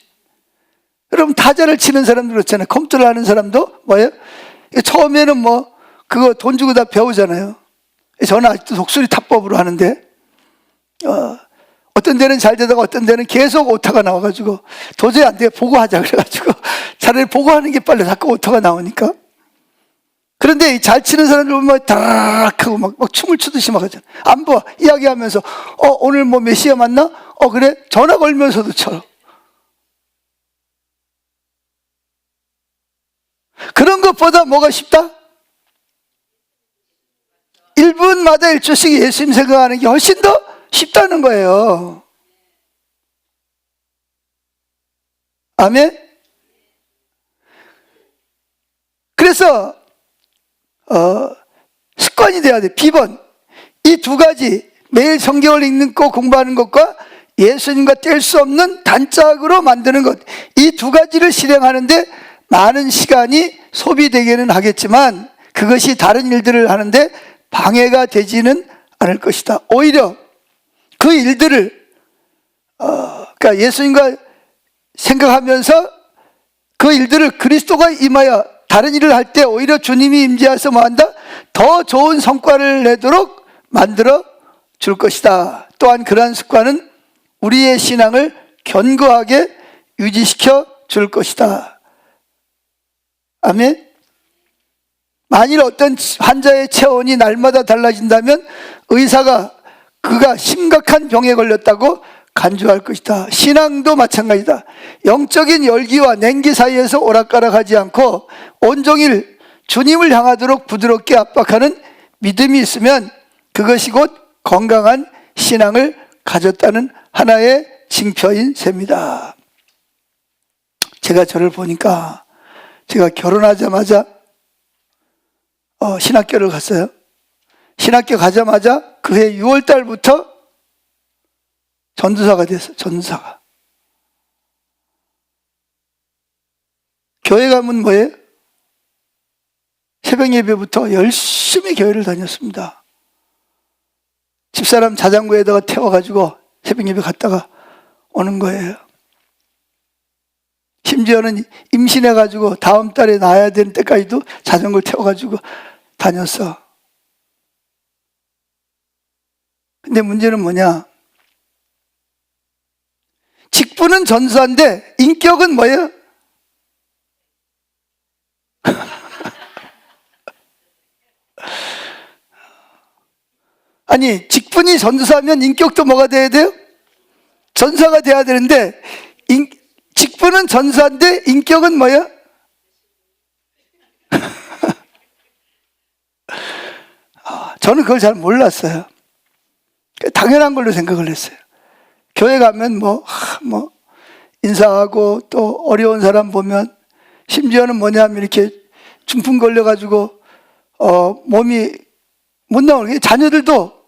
여러분, 타자를 치는 사람들 그렇잖아요. 컴퓨터를 하는 사람도 뭐예요? 처음에는 뭐 그거 돈 주고 다 배우잖아요. 저는 아직도 독수리 타법으로 하는데 어떤 데는 잘 되다가 어떤 데는 계속 오타가 나와가지고 도저히 안 돼, 보고 하자 그래가지고 차라리 보고 하는 게 빨리 자꾸 오타가 나오니까. 그런데 잘 치는 사람들 보면 다락 하고 막 춤을 추듯이 막 하잖아. 안 봐. 이야기하면서 오늘 뭐 몇 시에 만나? 그래? 전화 걸면서도 쳐. 그런 것보다 뭐가 쉽다? 1분마다 1초씩 예수님 생각하는 게 훨씬 더 쉽다는 거예요. 아멘? 그래서 습관이 돼야 돼. 비번. 이 두 가지, 매일 성경을 읽는 거 공부하는 것과 예수님과 뗄 수 없는 단짝으로 만드는 것, 이 두 가지를 실행하는데 많은 시간이 소비되기는 하겠지만 그것이 다른 일들을 하는데 방해가 되지는 않을 것이다. 오히려 그 일들을 그러니까 예수님과 생각하면서 그 일들을 그리스도가 임하여 다른 일을 할 때 오히려 주님이 임재해서 뭐한다? 더 좋은 성과를 내도록 만들어 줄 것이다. 또한 그러한 습관은 우리의 신앙을 견고하게 유지시켜 줄 것이다. 아멘. 만일 어떤 환자의 체온이 날마다 달라진다면 의사가 그가 심각한 병에 걸렸다고 간주할 것이다. 신앙도 마찬가지다. 영적인 열기와 냉기 사이에서 오락가락하지 않고 온종일 주님을 향하도록 부드럽게 압박하는 믿음이 있으면 그것이 곧 건강한 신앙을 가졌다는 하나의 징표인 셈이다. 제가 저를 보니까 제가 결혼하자마자 신학교를 갔어요. 신학교 가자마자 그해 6월 달부터 전도사가 됐어요. 전도사가. 교회 가면 뭐예요? 새벽 예배부터 열심히 교회를 다녔습니다. 집사람 자전거에다가 태워가지고 새벽 예배 갔다가 오는 거예요. 심지어는 임신해가지고 다음 달에 낳아야 되는 때까지도 자전거를 태워가지고 다녔어. 근데 문제는 뭐냐? 직분은 전도사인데 인격은 뭐예요? 아니, 직분이 전도사면 인격도 뭐가 돼야 돼요? 전도사가 돼야 되는데 직분은 전도사인데 인격은 뭐예요? 저는 그걸 잘 몰랐어요. 당연한 걸로 생각을 했어요. 교회 가면 뭐 인사하고 또 어려운 사람 보면 심지어는 뭐냐면 이렇게 중풍 걸려가지고 몸이 못 나오는 게 자녀들도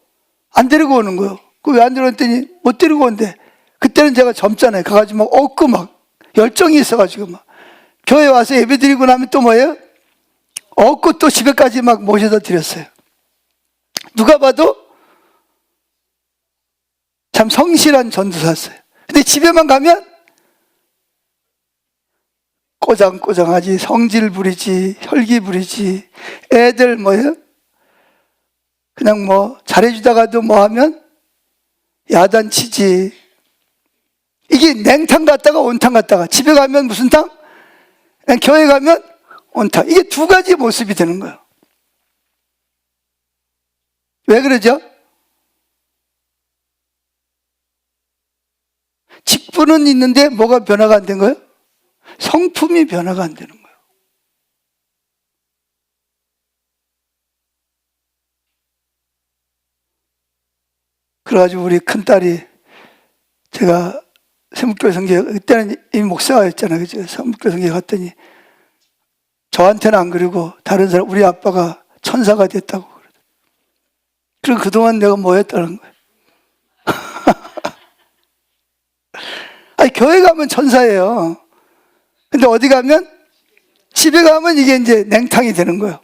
안 데리고 오는 거예요. 그 왜 안 데려왔더니 못 데리고 온대. 그때는 제가 젊잖아요. 가가지고 막 얻고 막 열정이 있어가지고 막 교회 와서 예배 드리고 나면 또 뭐예요? 얻고 또 집에까지 막 모셔다 드렸어요. 누가 봐도 참 성실한 전도사였어요. 근데 집에만 가면 꼬장꼬장하지, 성질 부리지, 혈기 부리지, 애들 뭐예요? 그냥 뭐 잘해주다가도 뭐 하면 야단치지. 이게 냉탕 갔다가 온탕 갔다가, 집에 가면 무슨 탕? 그냥 교회 가면 온탕. 이게 두 가지 모습이 되는 거예요. 왜 그러죠? 직분은 있는데 뭐가 변화가 안 된 거예요? 성품이 변화가 안 되는 거예요. 그래가지고 우리 큰딸이, 제가 세목교회 성계, 그때는 이미 목사였잖아요. 그죠? 세목교회 성계 갔더니 저한테는 안 그러고 다른 사람, 우리 아빠가 천사가 됐다고 그러더라고요. 그럼 그동안 내가 뭐 했다는 거예요? 아니, 교회 가면 천사예요. 근데 어디 가면, 집에 가면 이게 이제 냉탕이 되는 거예요.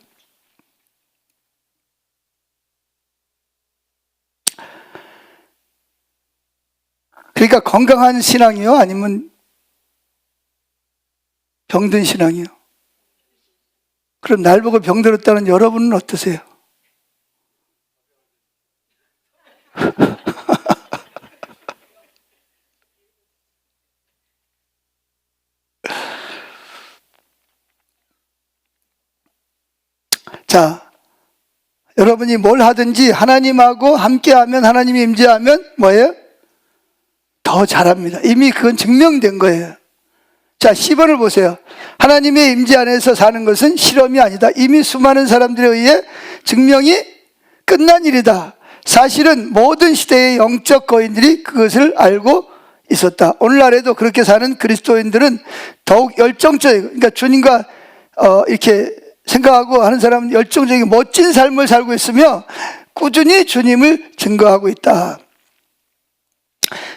그러니까 건강한 신앙이요? 아니면 병든 신앙이요? 그럼 날 보고 병들었다는 여러분은 어떠세요? 자, 여러분이 뭘 하든지 하나님하고 함께하면, 하나님이 임재하면 뭐예요? 더 잘합니다. 이미 그건 증명된 거예요. 자, 10번을 보세요. 하나님의 임재 안에서 사는 것은 실험이 아니다. 이미 수많은 사람들에 의해 증명이 끝난 일이다. 사실은 모든 시대의 영적 거인들이 그것을 알고 있었다. 오늘날에도 그렇게 사는 그리스도인들은 더욱 열정적이고, 그러니까 주님과 이렇게 생각하고 하는 사람은 열정적이고 멋진 삶을 살고 있으며 꾸준히 주님을 증거하고 있다.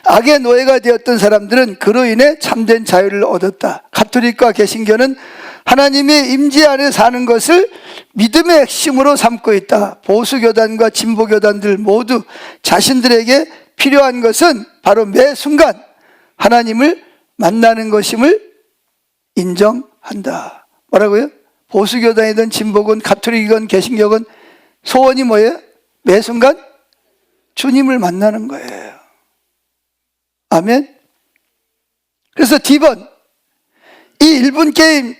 악의 노예가 되었던 사람들은 그로 인해 참된 자유를 얻었다. 가톨릭과 개신교는 하나님의 임재 안에 사는 것을 믿음의 핵심으로 삼고 있다. 보수교단과 진보교단들 모두 자신들에게 필요한 것은 바로 매 순간 하나님을 만나는 것임을 인정한다. 뭐라고요? 보수교단이든 진보건 가톨릭이건 개신교건 소원이 뭐예요? 매 순간 주님을 만나는 거예요. 아멘. 그래서 D번, 이 1분 게임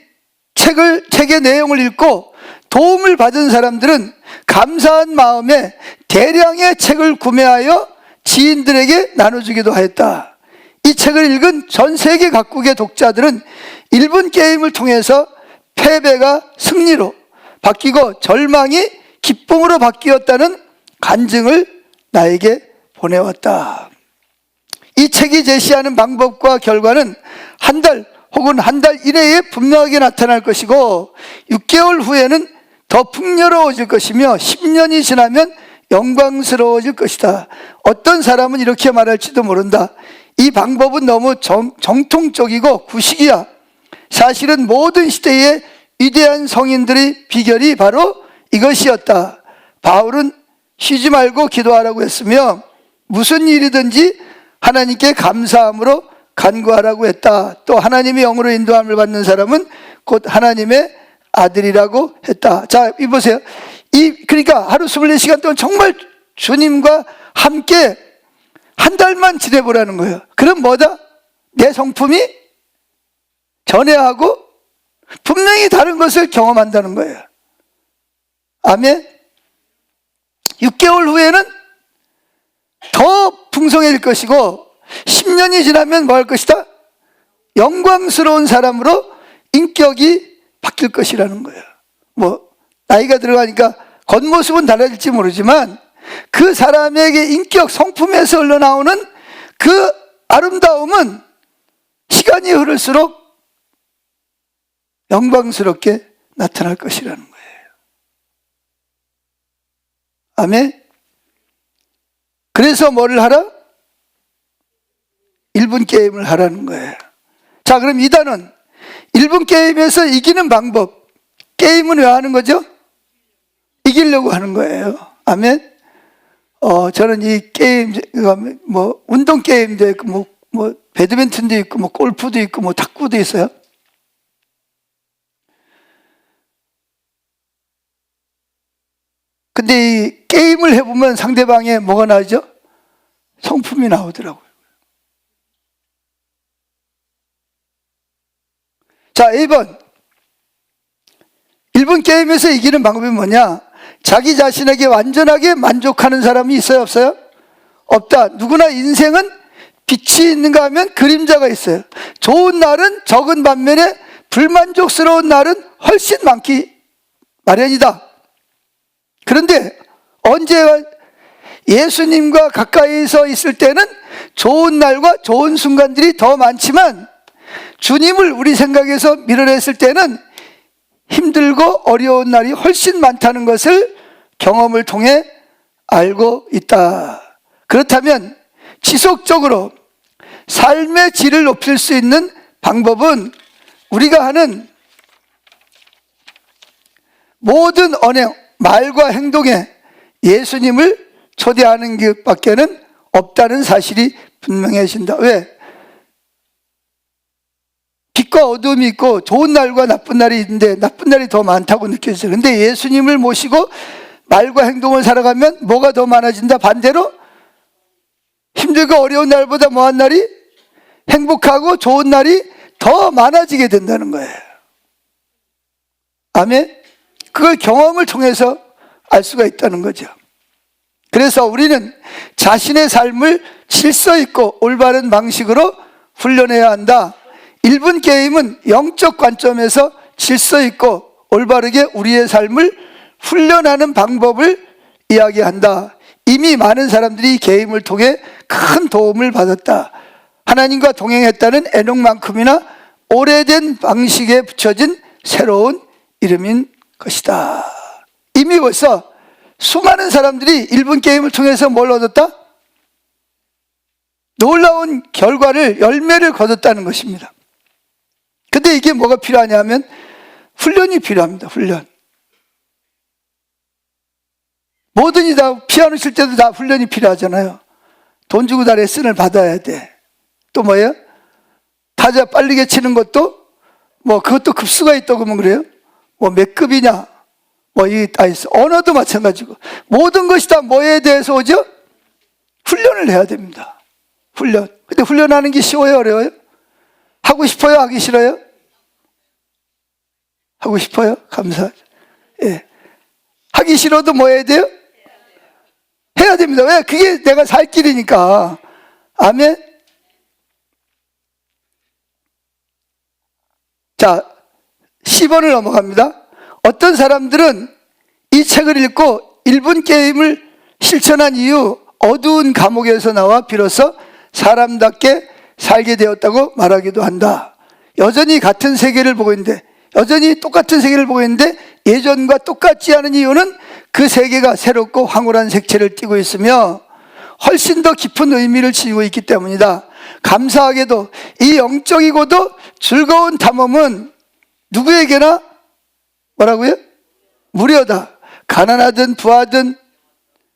책의 내용을 읽고 도움을 받은 사람들은 감사한 마음에 대량의 책을 구매하여 지인들에게 나눠주기도 하였다. 이 책을 읽은 전 세계 각국의 독자들은 1분 게임을 통해서 패배가 승리로 바뀌고 절망이 기쁨으로 바뀌었다는 간증을 나에게 보내왔다. 이 책이 제시하는 방법과 결과는 한 달 혹은 한 달 이내에 분명하게 나타날 것이고 6개월 후에는 더 풍요로워질 것이며 10년이 지나면 영광스러워질 것이다. 어떤 사람은 이렇게 말할지도 모른다. 이 방법은 너무 정통적이고 구식이야. 사실은 모든 시대의 위대한 성인들의 비결이 바로 이것이었다. 바울은 쉬지 말고 기도하라고 했으며 무슨 일이든지 하나님께 감사함으로 간구하라고 했다. 또 하나님의 영으로 인도함을 받는 사람은 곧 하나님의 아들이라고 했다. 자, 보세요. 그러니까 하루 24시간 동안 정말 주님과 함께 한 달만 지내보라는 거예요. 그럼 뭐다? 내 성품이 전해하고 분명히 다른 것을 경험한다는 거예요. 아멘. 6개월 후에는 더 풍성해질 것이고 10년이 지나면 뭐 할 것이다? 영광스러운 사람으로 인격이 바뀔 것이라는 거예요. 뭐 나이가 들어가니까 겉모습은 달라질지 모르지만 그 사람에게 인격, 성품에서 흘러나오는 그 아름다움은 시간이 흐를수록 영광스럽게 나타날 것이라는 거예요. 아멘. 그래서 뭐를 하라? 1분 게임을 하라는 거예요. 자, 그럼 2단은 1분 게임에서 이기는 방법. 게임은 왜 하는 거죠? 이기려고 하는 거예요. 아멘. 저는 이 게임, 뭐 운동 게임도 있고, 뭐 배드민턴도 있고, 뭐 골프도 있고, 뭐 탁구도 있어요. 근데 이 게임을 해보면 상대방의 뭐가 나오죠? 성품이 나오더라고요. 자, 1번. 1분 게임에서 이기는 방법이 뭐냐? 자기 자신에게 완전하게 만족하는 사람이 있어요, 없어요? 없다. 누구나 인생은 빛이 있는가 하면 그림자가 있어요. 좋은 날은 적은 반면에 불만족스러운 날은 훨씬 많기 마련이다. 그런데 언제 예수님과 가까이서 있을 때는 좋은 날과 좋은 순간들이 더 많지만 주님을 우리 생각에서 밀어냈을 때는 힘들고 어려운 날이 훨씬 많다는 것을 경험을 통해 알고 있다. 그렇다면 지속적으로 삶의 질을 높일 수 있는 방법은 우리가 하는 모든 언행, 말과 행동에 예수님을 초대하는 것밖에는 없다는 사실이 분명해진다. 왜? 빛과 어둠이 있고 좋은 날과 나쁜 날이 있는데 나쁜 날이 더 많다고 느껴져요. 근데 예수님을 모시고 말과 행동을 살아가면 뭐가 더 많아진다? 반대로 힘들고 어려운 날보다 뭐한 날이? 행복하고 좋은 날이 더 많아지게 된다는 거예요. 아멘? 그걸 경험을 통해서 알 수가 있다는 거죠. 그래서 우리는 자신의 삶을 질서 있고 올바른 방식으로 훈련해야 한다. 1분 게임은 영적 관점에서 질서 있고 올바르게 우리의 삶을 훈련하는 방법을 이야기한다. 이미 많은 사람들이 이 게임을 통해 큰 도움을 받았다. 하나님과 동행했다는 애녹만큼이나 오래된 방식에 붙여진 새로운 이름인 것이다. 이미 벌써 수많은 사람들이 1분 게임을 통해서 뭘 얻었다? 놀라운 결과를, 열매를 거뒀다는 것입니다. 근데 이게 뭐가 필요하냐면 훈련이 필요합니다. 훈련. 뭐든지 다 피아노 칠 때도 다 훈련이 필요하잖아요. 돈 주고 다 레슨을 받아야 돼. 또 뭐예요? 타자 빠르게 치는 것도 뭐 그것도 급수가 있다고 하면 그래요? 뭐 몇 급이냐? 뭐 이 다 있어. 언어도 마찬가지고 모든 것이 다 뭐에 대해서 오죠? 훈련을 해야 됩니다. 훈련. 근데 훈련하는 게 쉬워요, 어려워요? 하고 싶어요, 하기 싫어요? 하고 싶어요? 감사하죠. 예. 하기 싫어도 뭐 해야 돼요? 해야 됩니다. 왜? 그게 내가 살 길이니까. 아멘. 자, 10번을 넘어갑니다. 어떤 사람들은 이 책을 읽고 1분 게임을 실천한 이후 어두운 감옥에서 나와 비로소 사람답게 살게 되었다고 말하기도 한다. 여전히 같은 세계를 보고 있는데, 여전히 똑같은 세계를 보고 있는데 예전과 똑같지 않은 이유는 그 세계가 새롭고 황홀한 색채를 띠고 있으며 훨씬 더 깊은 의미를 지니고 있기 때문이다. 감사하게도 이 영적이고도 즐거운 탐험은 누구에게나 뭐라고요? 무료다. 가난하든 부하든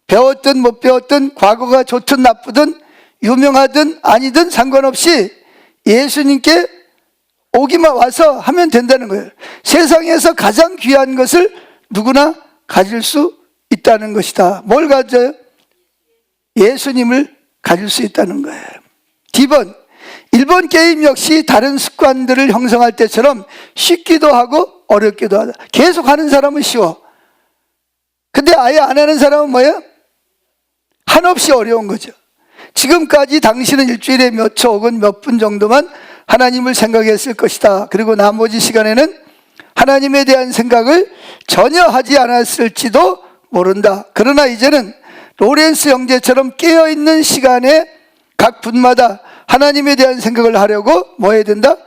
배웠든 못 배웠든 과거가 좋든 나쁘든 유명하든 아니든 상관없이 예수님께 오기만 와서 하면 된다는 거예요. 세상에서 가장 귀한 것을 누구나 가질 수 있다는 것이다. 뭘 가져요? 예수님을 가질 수 있다는 거예요. D번, 일본 게임 역시 다른 습관들을 형성할 때처럼 쉽기도 하고 어렵기도 하다. 계속 하는 사람은 쉬워. 근데 아예 안 하는 사람은 뭐예요? 한없이 어려운 거죠. 지금까지 당신은 일주일에 몇 초 혹은 몇 분 정도만 하나님을 생각했을 것이다. 그리고 나머지 시간에는 하나님에 대한 생각을 전혀 하지 않았을지도 모른다. 그러나 이제는 로렌스 형제처럼 깨어있는 시간에 각 분마다 하나님에 대한 생각을 하려고 뭐 해야 된다?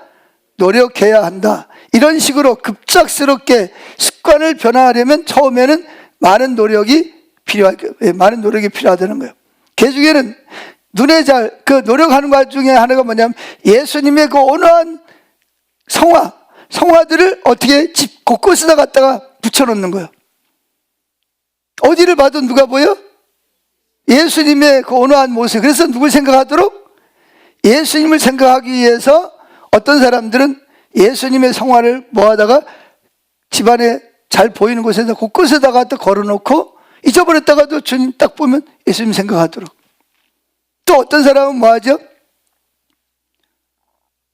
노력해야 한다. 이런 식으로 급작스럽게 습관을 변화하려면 처음에는 많은 노력이 필요하다는 거예요. 그 중에는 눈에 그 노력하는 것 중에 하나가 뭐냐면 예수님의 그 온화한 성화들을 어떻게 집 곳곳에다 갖다가 붙여놓는 거예요. 어디를 봐도 누가 보여? 예수님의 그 온화한 모습. 그래서 누굴 생각하도록? 예수님을 생각하기 위해서 어떤 사람들은 예수님의 성화를 모아다가 집안에 잘 보이는 곳에다 곳곳에다가 걸어놓고 잊어버렸다가도 주님 딱 보면 예수님 생각하도록. 또 어떤 사람은 뭐 하죠?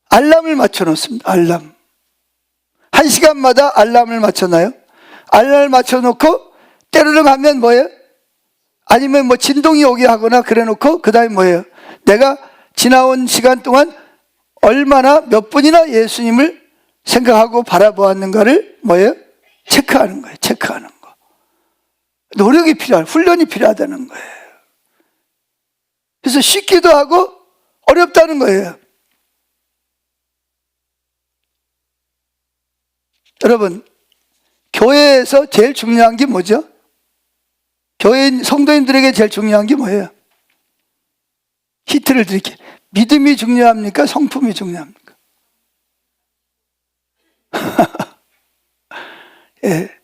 알람을 맞춰놓습니다. 알람. 1시간마다 알람을 맞춰놔요. 알람을 맞춰놓고 때르릉 하면 뭐예요? 아니면 뭐 진동이 오게 하거나 그래 놓고 그 다음에 뭐예요? 내가 지나온 시간 동안 얼마나 몇 분이나 예수님을 생각하고 바라보았는가를 뭐예요? 체크하는 거예요. 체크하는 거. 노력이 필요한, 훈련이 필요하다는 거예요. 그래서 쉽기도 하고 어렵다는 거예요. 여러분, 교회에서 제일 중요한 게 뭐죠? 교회 성도님들에게 제일 중요한 게 뭐예요? 히트를 드릴게요. 믿음이 중요합니까? 성품이 중요합니까? 예,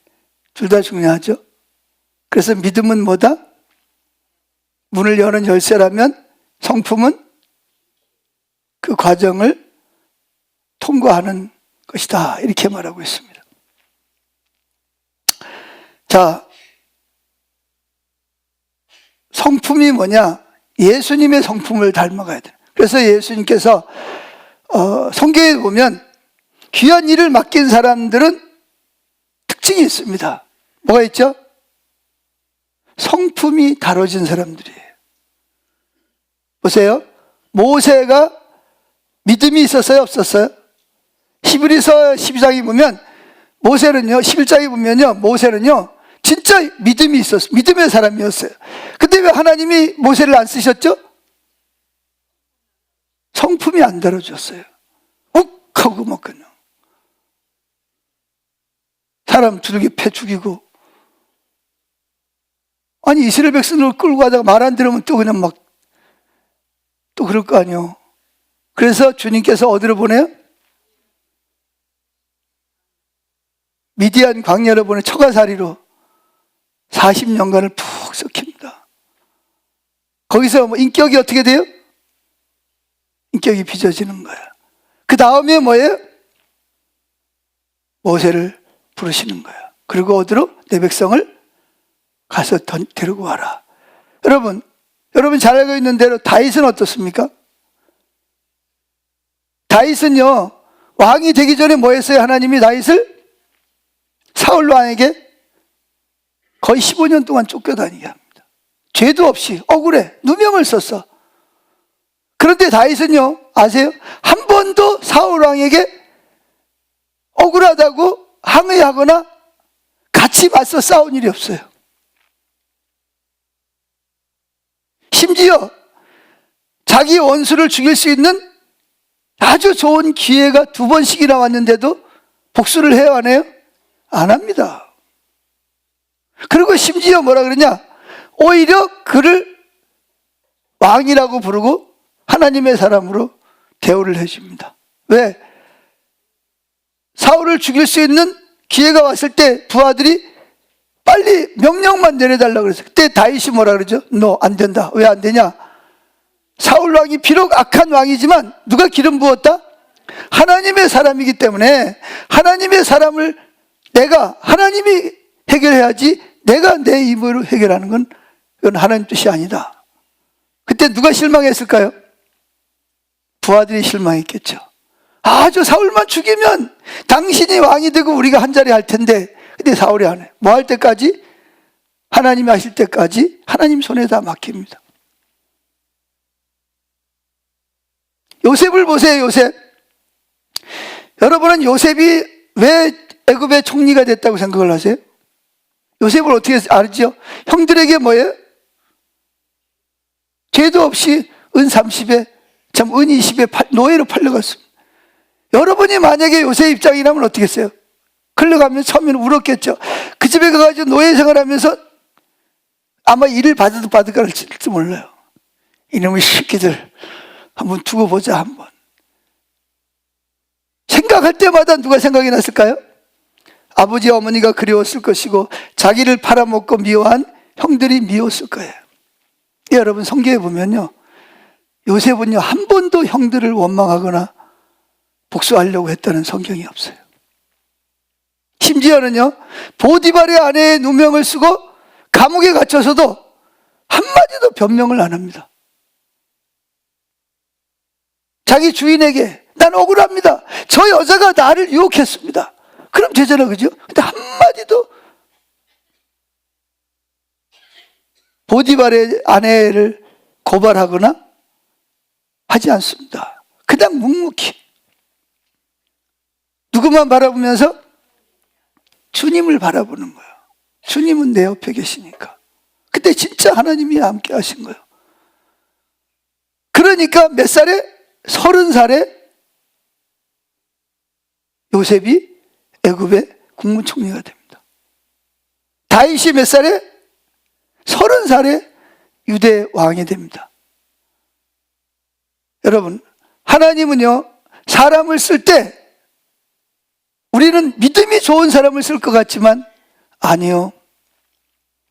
둘 다 중요하죠. 그래서 믿음은 뭐다? 문을 여는 열쇠라면 성품은 그 과정을 통과하는 것이다. 이렇게 말하고 있습니다. 자, 성품이 뭐냐? 예수님의 성품을 닮아가야 돼요. 그래서 예수님께서 성경에 보면 귀한 일을 맡긴 사람들은 특징이 있습니다. 뭐가 있죠? 성품이 다뤄진 사람들이에요. 보세요. 모세가 믿음이 있었어요? 없었어요? 히브리서 12장에 보면 모세는요, 11장에 보면요, 모세는요, 진짜 믿음이 있었어요. 믿음의 사람이었어요. 근데 왜 하나님이 모세를 안 쓰셨죠? 성품이 안 다뤄졌어요. 욱 하고 막 그냥 사람 두들겨 패 죽이고, 아니 이스라엘 백성을 끌고 가다가 말 안 들으면 또 그냥 막 또 그럴 거 아니에요. 그래서 주님께서 어디로 보내요? 미디안 광야로 보내 처가살이로 40년간을 푹 썩힙니다. 거기서 뭐 인격이 어떻게 돼요? 인격이 빚어지는 거야. 그 다음에 뭐예요? 모세를 부르시는 거야. 그리고 어디로? 내 백성을 가서 데리고 와라. 여러분 잘 알고 있는 대로 다윗은 어떻습니까? 다윗은요, 왕이 되기 전에 뭐 했어요? 하나님이 다윗을 사울 왕에게 거의 15년 동안 쫓겨다니게 합니다. 죄도 없이 억울해 누명을 썼어. 그런데 다윗은요, 아세요? 한 번도 사울 왕에게 억울하다고 항의하거나 같이 맞서 싸운 일이 없어요. 심지어 자기 원수를 죽일 수 있는 아주 좋은 기회가 2번씩이나 왔는데도 복수를 해요, 안 해요? 안 합니다. 그리고 심지어 뭐라 그러냐? 오히려 그를 왕이라고 부르고 하나님의 사람으로 대우를 해줍니다. 왜? 사울을 죽일 수 있는 기회가 왔을 때 부하들이 빨리 명령만 내려달라고 그랬어요. 그때 다윗이 뭐라 그러죠? 너 안 된다. 왜 안 되냐? 사울 왕이 비록 악한 왕이지만 누가 기름 부었다? 하나님의 사람이기 때문에 하나님의 사람을 하나님이 해결해야지 내가 내 힘으로 해결하는 건 그건 하나님 뜻이 아니다. 그때 누가 실망했을까요? 부하들이 실망했겠죠. 아주 사울만 죽이면 당신이 왕이 되고 우리가 한자리 할 텐데, 근데 사울이 안 해. 뭐 할 때까지? 하나님이 하실 때까지 하나님 손에 다 맡깁니다. 요셉을 보세요. 요셉. 여러분은 요셉이 왜 애굽의 총리가 됐다고 생각을 하세요? 요셉을 어떻게 알죠? 형들에게 뭐예요? 죄도 없이 은 30에 은 20에 노예로 팔려갔습니다. 여러분이 만약에 요셉 입장이라면 어떻게 했어요? 끌려가면 처음에는 울었겠죠. 그 집에 가가지고 노예 생활하면서 아마 일을 받을지 몰라요. 이놈의 새끼들 한번 두고 보자. 한번 생각할 때마다 누가 생각이 났을까요? 아버지 어머니가 그리웠을 것이고 자기를 팔아먹고 미워한 형들이 미웠을 거예요. 여러분 성경에 보면요, 요셉은요 한 번도 형들을 원망하거나 복수하려고 했다는 성경이 없어요. 심지어는요 보디발의 아내의 누명을 쓰고 감옥에 갇혀서도 한마디도 변명을 안 합니다. 자기 주인에게 난 억울합니다. 저 여자가 나를 유혹했습니다. 그럼 되잖아, 그죠? 근데 한마디도 보디발의 아내를 고발하거나 하지 않습니다. 그냥 묵묵히 누구만 바라보면서 주님을 바라보는 거예요. 주님은 내 옆에 계시니까. 그때 진짜 하나님이 함께 하신 거예요. 그러니까 몇 살에? 30살에 요셉이 애굽의 국무총리가 됩니다. 다윗이 몇 살에? 30살에 유대 왕이 됩니다. 여러분, 하나님은요 사람을 쓸 때 우리는 믿음이 좋은 사람을 쓸 것 같지만 아니요,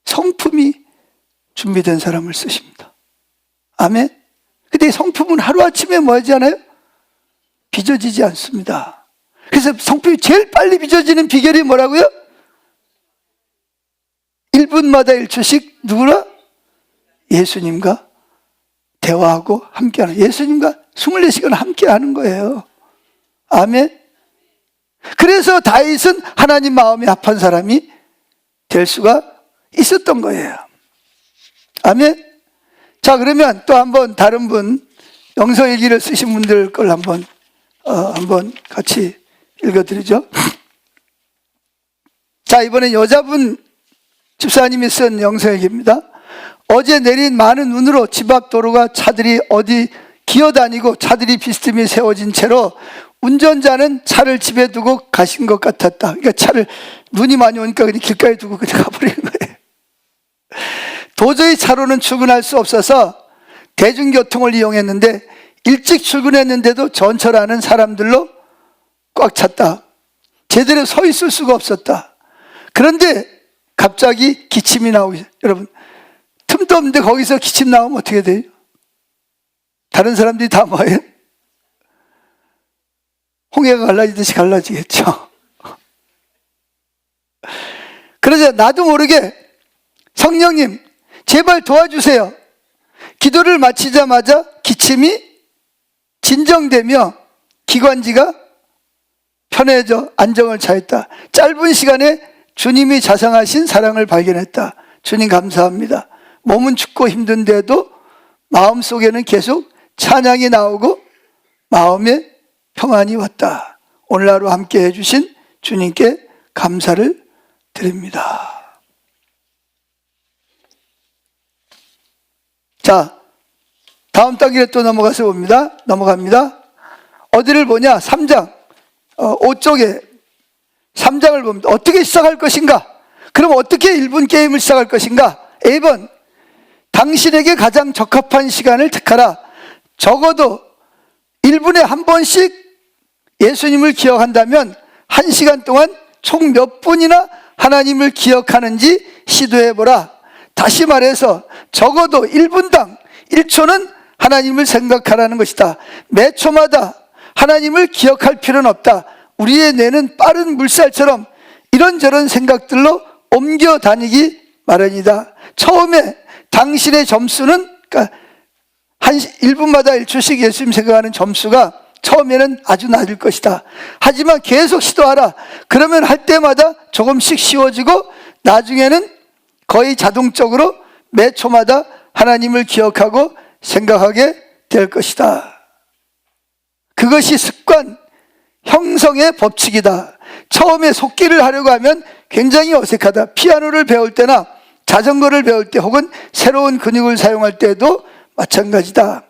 성품이 준비된 사람을 쓰십니다. 아멘. 근데 성품은 하루아침에 뭐 하지 않아요? 빚어지지 않습니다. 그래서 성품이 제일 빨리 빚어지는 비결이 뭐라고요? 1분마다 1초씩 누구나? 예수님과 대화하고 함께하는, 예수님과 24시간 함께하는 거예요. 아멘. 그래서 다윗은 하나님 마음이 합한 사람이 될 수가 있었던 거예요. 아멘. 자, 그러면 또 한번 다른 분, 영성일기를 쓰신 분들 걸 한번 같이 읽어드리죠. 자, 이번엔 여자분 집사님이 쓴 영성일기입니다. 어제 내린 많은 눈으로 집 앞 도로가 차들이 어디 기어다니고 차들이 비스듬히 세워진 채로 운전자는 차를 집에 두고 가신 것 같았다. 그러니까 차를 눈이 많이 오니까 그냥 길가에 두고 그냥 가버리는 거예요. 도저히 차로는 출근할 수 없어서 대중교통을 이용했는데 일찍 출근했는데도 전철하는 사람들로 꽉 찼다. 제대로 서 있을 수가 없었다. 그런데 갑자기 기침이 나오기, 여러분 틈도 없는데 거기서 기침 나오면 어떻게 돼요? 다른 사람들이 다 뭐예요? 홍해가 갈라지듯이 갈라지겠죠. 그러자 나도 모르게 성령님 제발 도와주세요. 기도를 마치자마자 기침이 진정되며 기관지가 편해져 안정을 찾았다. 짧은 시간에 주님이 자상하신 사랑을 발견했다. 주님 감사합니다. 몸은 춥고 힘든데도 마음속에는 계속 찬양이 나오고 마음에 평안이 왔다. 오늘 하루 함께 해주신 주님께 감사를 드립니다. 자, 다음 단계에 또 넘어가서 봅니다. 넘어갑니다. 어디를 보냐? 3장 5쪽에 3장을 봅니다. 어떻게 시작할 것인가? 그럼 어떻게 1분 게임을 시작할 것인가? A번, 당신에게 가장 적합한 시간을 택하라. 적어도 1분에 한 번씩 예수님을 기억한다면 1시간 동안 총 몇 분이나 하나님을 기억하는지 시도해보라. 다시 말해서 적어도 1분당 1초는 하나님을 생각하라는 것이다. 매 초마다 하나님을 기억할 필요는 없다. 우리의 뇌는 빠른 물살처럼 이런저런 생각들로 옮겨 다니기 마련이다. 처음에 당신의 점수는, 그러니까 1분마다 1초씩 예수님 생각하는 점수가 처음에는 아주 낮을 것이다. 하지만 계속 시도하라. 그러면 할 때마다 조금씩 쉬워지고 나중에는 거의 자동적으로 매 초마다 하나님을 기억하고 생각하게 될 것이다. 그것이 습관 형성의 법칙이다. 처음에 속기를 하려고 하면 굉장히 어색하다. 피아노를 배울 때나 자전거를 배울 때 혹은 새로운 근육을 사용할 때도 마찬가지다.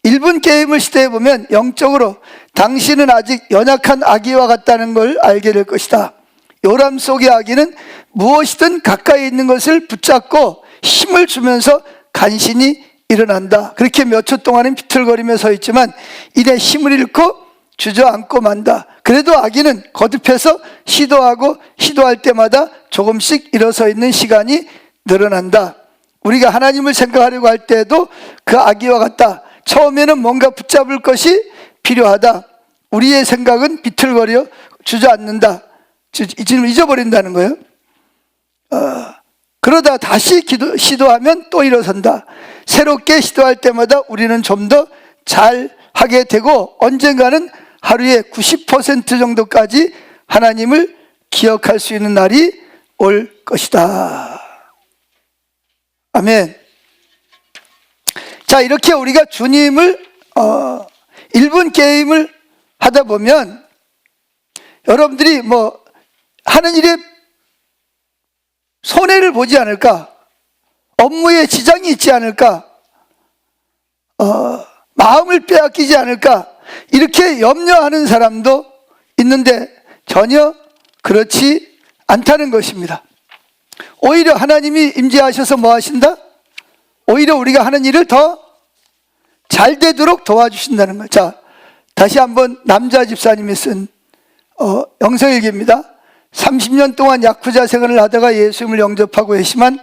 1분 게임을 시도해보면 영적으로 당신은 아직 연약한 아기와 같다는 걸 알게 될 것이다. 요람 속의 아기는 무엇이든 가까이 있는 것을 붙잡고 힘을 주면서 간신히 일어난다. 그렇게 몇 초 동안은 비틀거리며 서 있지만 이내 힘을 잃고 주저앉고 만다. 그래도 아기는 거듭해서 시도할 때마다 조금씩 일어서 있는 시간이 늘어난다. 우리가 하나님을 생각하려고 할 때도 그 아기와 같다. 처음에는 뭔가 붙잡을 것이 필요하다. 우리의 생각은 비틀거려 주저앉는다. 지금 잊어버린다는 거예요. 그러다 다시 시도하면 또 일어선다. 새롭게 시도할 때마다 우리는 좀 더 잘 하게 되고 언젠가는 하루에 90% 정도까지 하나님을 기억할 수 있는 날이 올 것이다. 아멘. 자, 이렇게 우리가 주님을 1분 게임을 하다 보면 여러분들이 뭐 하는 일에 손해를 보지 않을까? 업무에 지장이 있지 않을까? 마음을 빼앗기지 않을까? 이렇게 염려하는 사람도 있는데 전혀 그렇지 않다는 것입니다. 오히려 하나님이 임재하셔서 뭐 하신다? 오히려 우리가 하는 일을 더 잘 되도록 도와주신다는 거예요. 자, 다시 한번 남자 집사님이 쓴 영성일기입니다. 30년 동안 야쿠자 생활을 하다가 예수님을 영접하고 회심한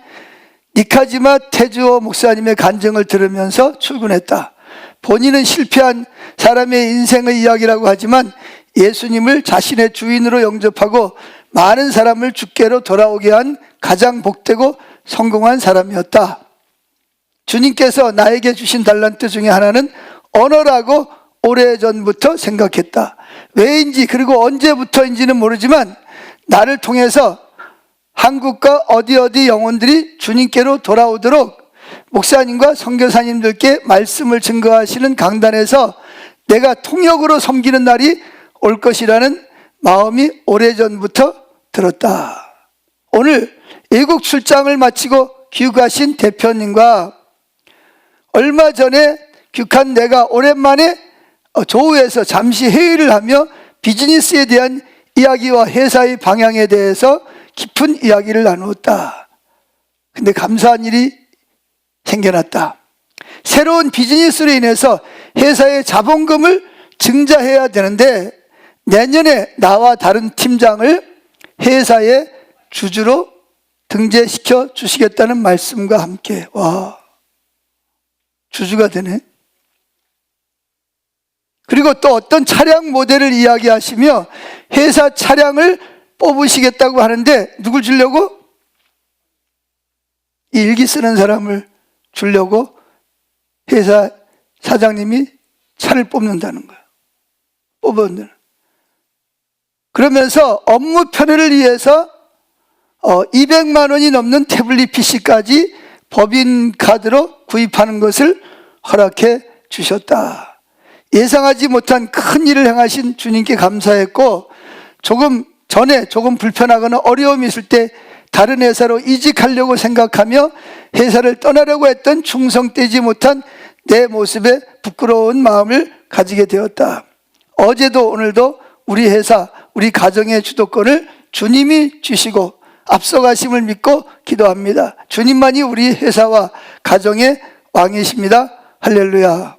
니카지마 테즈오 목사님의 간증을 들으면서 출근했다. 본인은 실패한 사람의 인생의 이야기라고 하지만 예수님을 자신의 주인으로 영접하고 많은 사람을 주께로 돌아오게 한 가장 복되고 성공한 사람이었다. 주님께서 나에게 주신 달란트 중에 하나는 언어라고 오래전부터 생각했다. 왜인지 그리고 언제부터인지는 모르지만 나를 통해서 한국과 어디 영혼들이 주님께로 돌아오도록 목사님과 선교사님들께 말씀을 증거하시는 강단에서 내가 통역으로 섬기는 날이 올 것이라는 마음이 오래전부터 들었다. 오늘 외국 출장을 마치고 귀국하신 대표님과 얼마 전에 귀국한 내가 오랜만에 조우에서 잠시 회의를 하며 비즈니스에 대한 이야기와 회사의 방향에 대해서 깊은 이야기를 나누었다. 근데 감사한 일이 생겨났다. 새로운 비즈니스로 인해서 회사의 자본금을 증자해야 되는데 내년에 나와 다른 팀장을 회사의 주주로 등재시켜 주시겠다는 말씀과 함께, 와, 주주가 되네. 그리고 또 어떤 차량 모델을 이야기하시며 회사 차량을 뽑으시겠다고 하는데 누굴 주려고? 이 일기 쓰는 사람을 주려고 회사 사장님이 차를 뽑는다는 거예요. 뽑아오는. 그러면서 업무 편의를 위해서 200만 원이 넘는 태블릿 PC까지 법인 카드로 구입하는 것을 허락해 주셨다. 예상하지 못한 큰 일을 행하신 주님께 감사했고, 조금 전에 조금 불편하거나 어려움이 있을 때 다른 회사로 이직하려고 생각하며 회사를 떠나려고 했던 충성되지 못한 내 모습에 부끄러운 마음을 가지게 되었다. 어제도 오늘도 우리 회사, 우리 가정의 주도권을 주님이 주시고 앞서가심을 믿고 기도합니다. 주님만이 우리 회사와 가정의 왕이십니다. 할렐루야.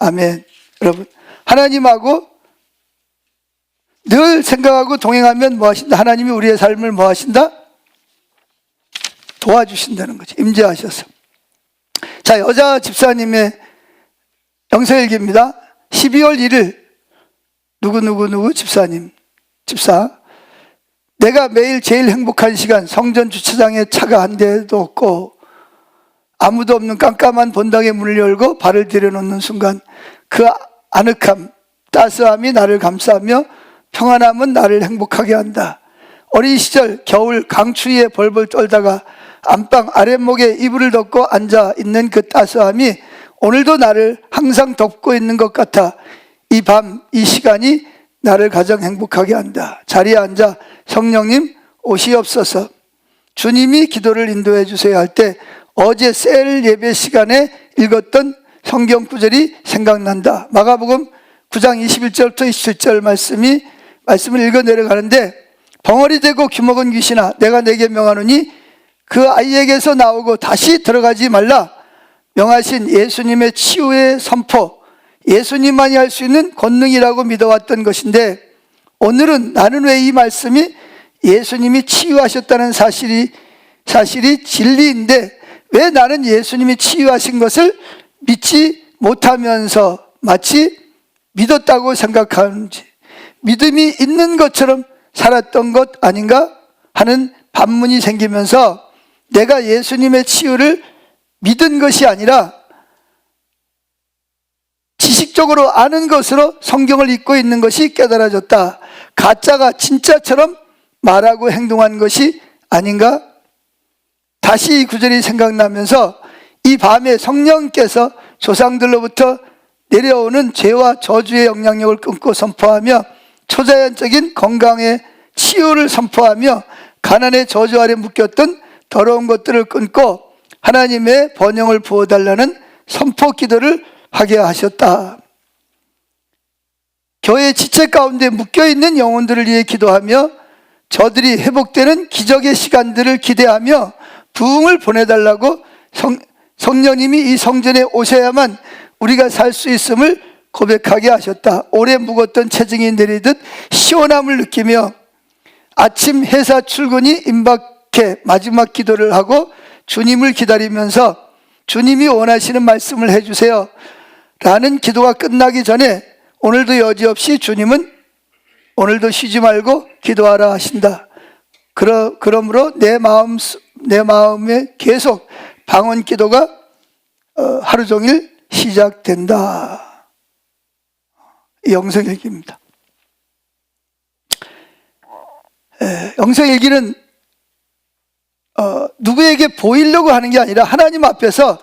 아멘. 여러분, 하나님하고 늘 생각하고 동행하면 뭐 하신다? 하나님이 우리의 삶을 뭐 하신다? 도와주신다는 거죠. 임재하셔서. 자, 여자 집사님의 영성일기입니다. 12월 1일 누구 집사님, 집사. 내가 매일 제일 행복한 시간, 성전 주차장에 차가 한 대도 없고 아무도 없는 깜깜한 본당의 문을 열고 발을 들여놓는 순간 그 아늑함, 따스함이 나를 감싸며 평안함은 나를 행복하게 한다. 어린 시절 겨울 강추위에 벌벌 떨다가 안방 아랫목에 이불을 덮고 앉아 있는 그 따스함이 오늘도 나를 항상 덮고 있는 것 같아 이 밤, 이 시간이 나를 가장 행복하게 한다. 자리에 앉아 성령님 오시옵소서, 주님이 기도를 인도해 주세요 할 때 어제 셀 예배 시간에 읽었던 성경 구절이 생각난다. 마가복음 9장 21절부터 27절 말씀을 읽어 내려가는데, 벙어리 되고 귀먹은 귀신아 내가 내게 명하노니 그 아이에게서 나오고 다시 들어가지 말라. 명하신 예수님의 치유의 선포, 예수님만이 할 수 있는 권능이라고 믿어왔던 것인데, 오늘은 나는 왜 이 말씀이 예수님이 치유하셨다는 사실이 진리인데 왜 나는 예수님이 치유하신 것을 믿지 못하면서 마치 믿었다고 생각하는지, 믿음이 있는 것처럼 살았던 것 아닌가 하는 반문이 생기면서 내가 예수님의 치유를 믿은 것이 아니라 지식적으로 아는 것으로 성경을 읽고 있는 것이 깨달아졌다. 가짜가 진짜처럼 말하고 행동한 것이 아닌가? 다시 이 구절이 생각나면서 이 밤에 성령께서 조상들로부터 내려오는 죄와 저주의 영향력을 끊고 선포하며 초자연적인 건강의 치유를 선포하며 가난의 저주 아래 묶였던 더러운 것들을 끊고 하나님의 번영을 부어달라는 선포 기도를 하게 하셨다. 교회 지체 가운데 묶여있는 영혼들을 위해 기도하며 저들이 회복되는 기적의 시간들을 기대하며 부흥을 보내달라고 성령님이 이 성전에 오셔야만 우리가 살 수 있음을 고백하게 하셨다. 오래 묵었던 체증이 내리듯 시원함을 느끼며 아침 회사 출근이 임박해 마지막 기도를 하고 주님을 기다리면서 주님이 원하시는 말씀을 해주세요 라는 기도가 끝나기 전에 오늘도 여지없이 주님은 오늘도 쉬지 말고 기도하라 하신다. 그러므로 내 마음에 계속 방언 기도가 하루 종일 시작된다. 영성일기입니다. 영성일기는 누구에게 보이려고 하는 게 아니라 하나님 앞에서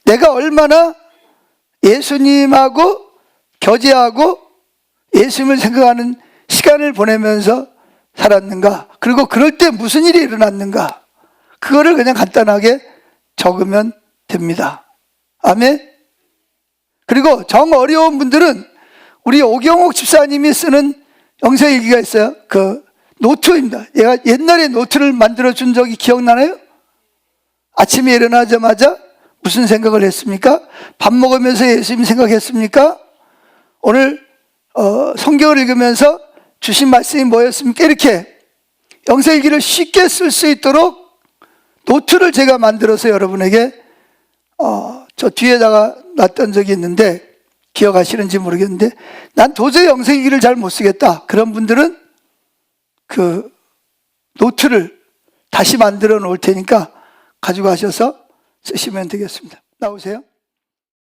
내가 얼마나 예수님하고 교제하고 예수님을 생각하는 시간을 보내면서 살았는가, 그리고 그럴 때 무슨 일이 일어났는가, 그거를 그냥 간단하게 적으면 됩니다. 아멘. 그리고 정 어려운 분들은 우리 오경옥 집사님이 쓰는 영성일기가 있어요. 그 노트입니다. 얘가 옛날에 노트를 만들어 준 적이 기억나나요? 아침에 일어나자마자 무슨 생각을 했습니까? 밥 먹으면서 예수님 생각했습니까? 오늘 성경을 읽으면서 주신 말씀이 뭐였습니까? 이렇게 영성일기를 쉽게 쓸 수 있도록 노트를 제가 만들어서 여러분에게 저 뒤에다가 놨던 적이 있는데 기억하시는지 모르겠는데, 난 도저히 영성일기를 잘 못 쓰겠다, 그런 분들은 그 노트를 다시 만들어 놓을 테니까 가지고 가셔서 쓰시면 되겠습니다. 나오세요.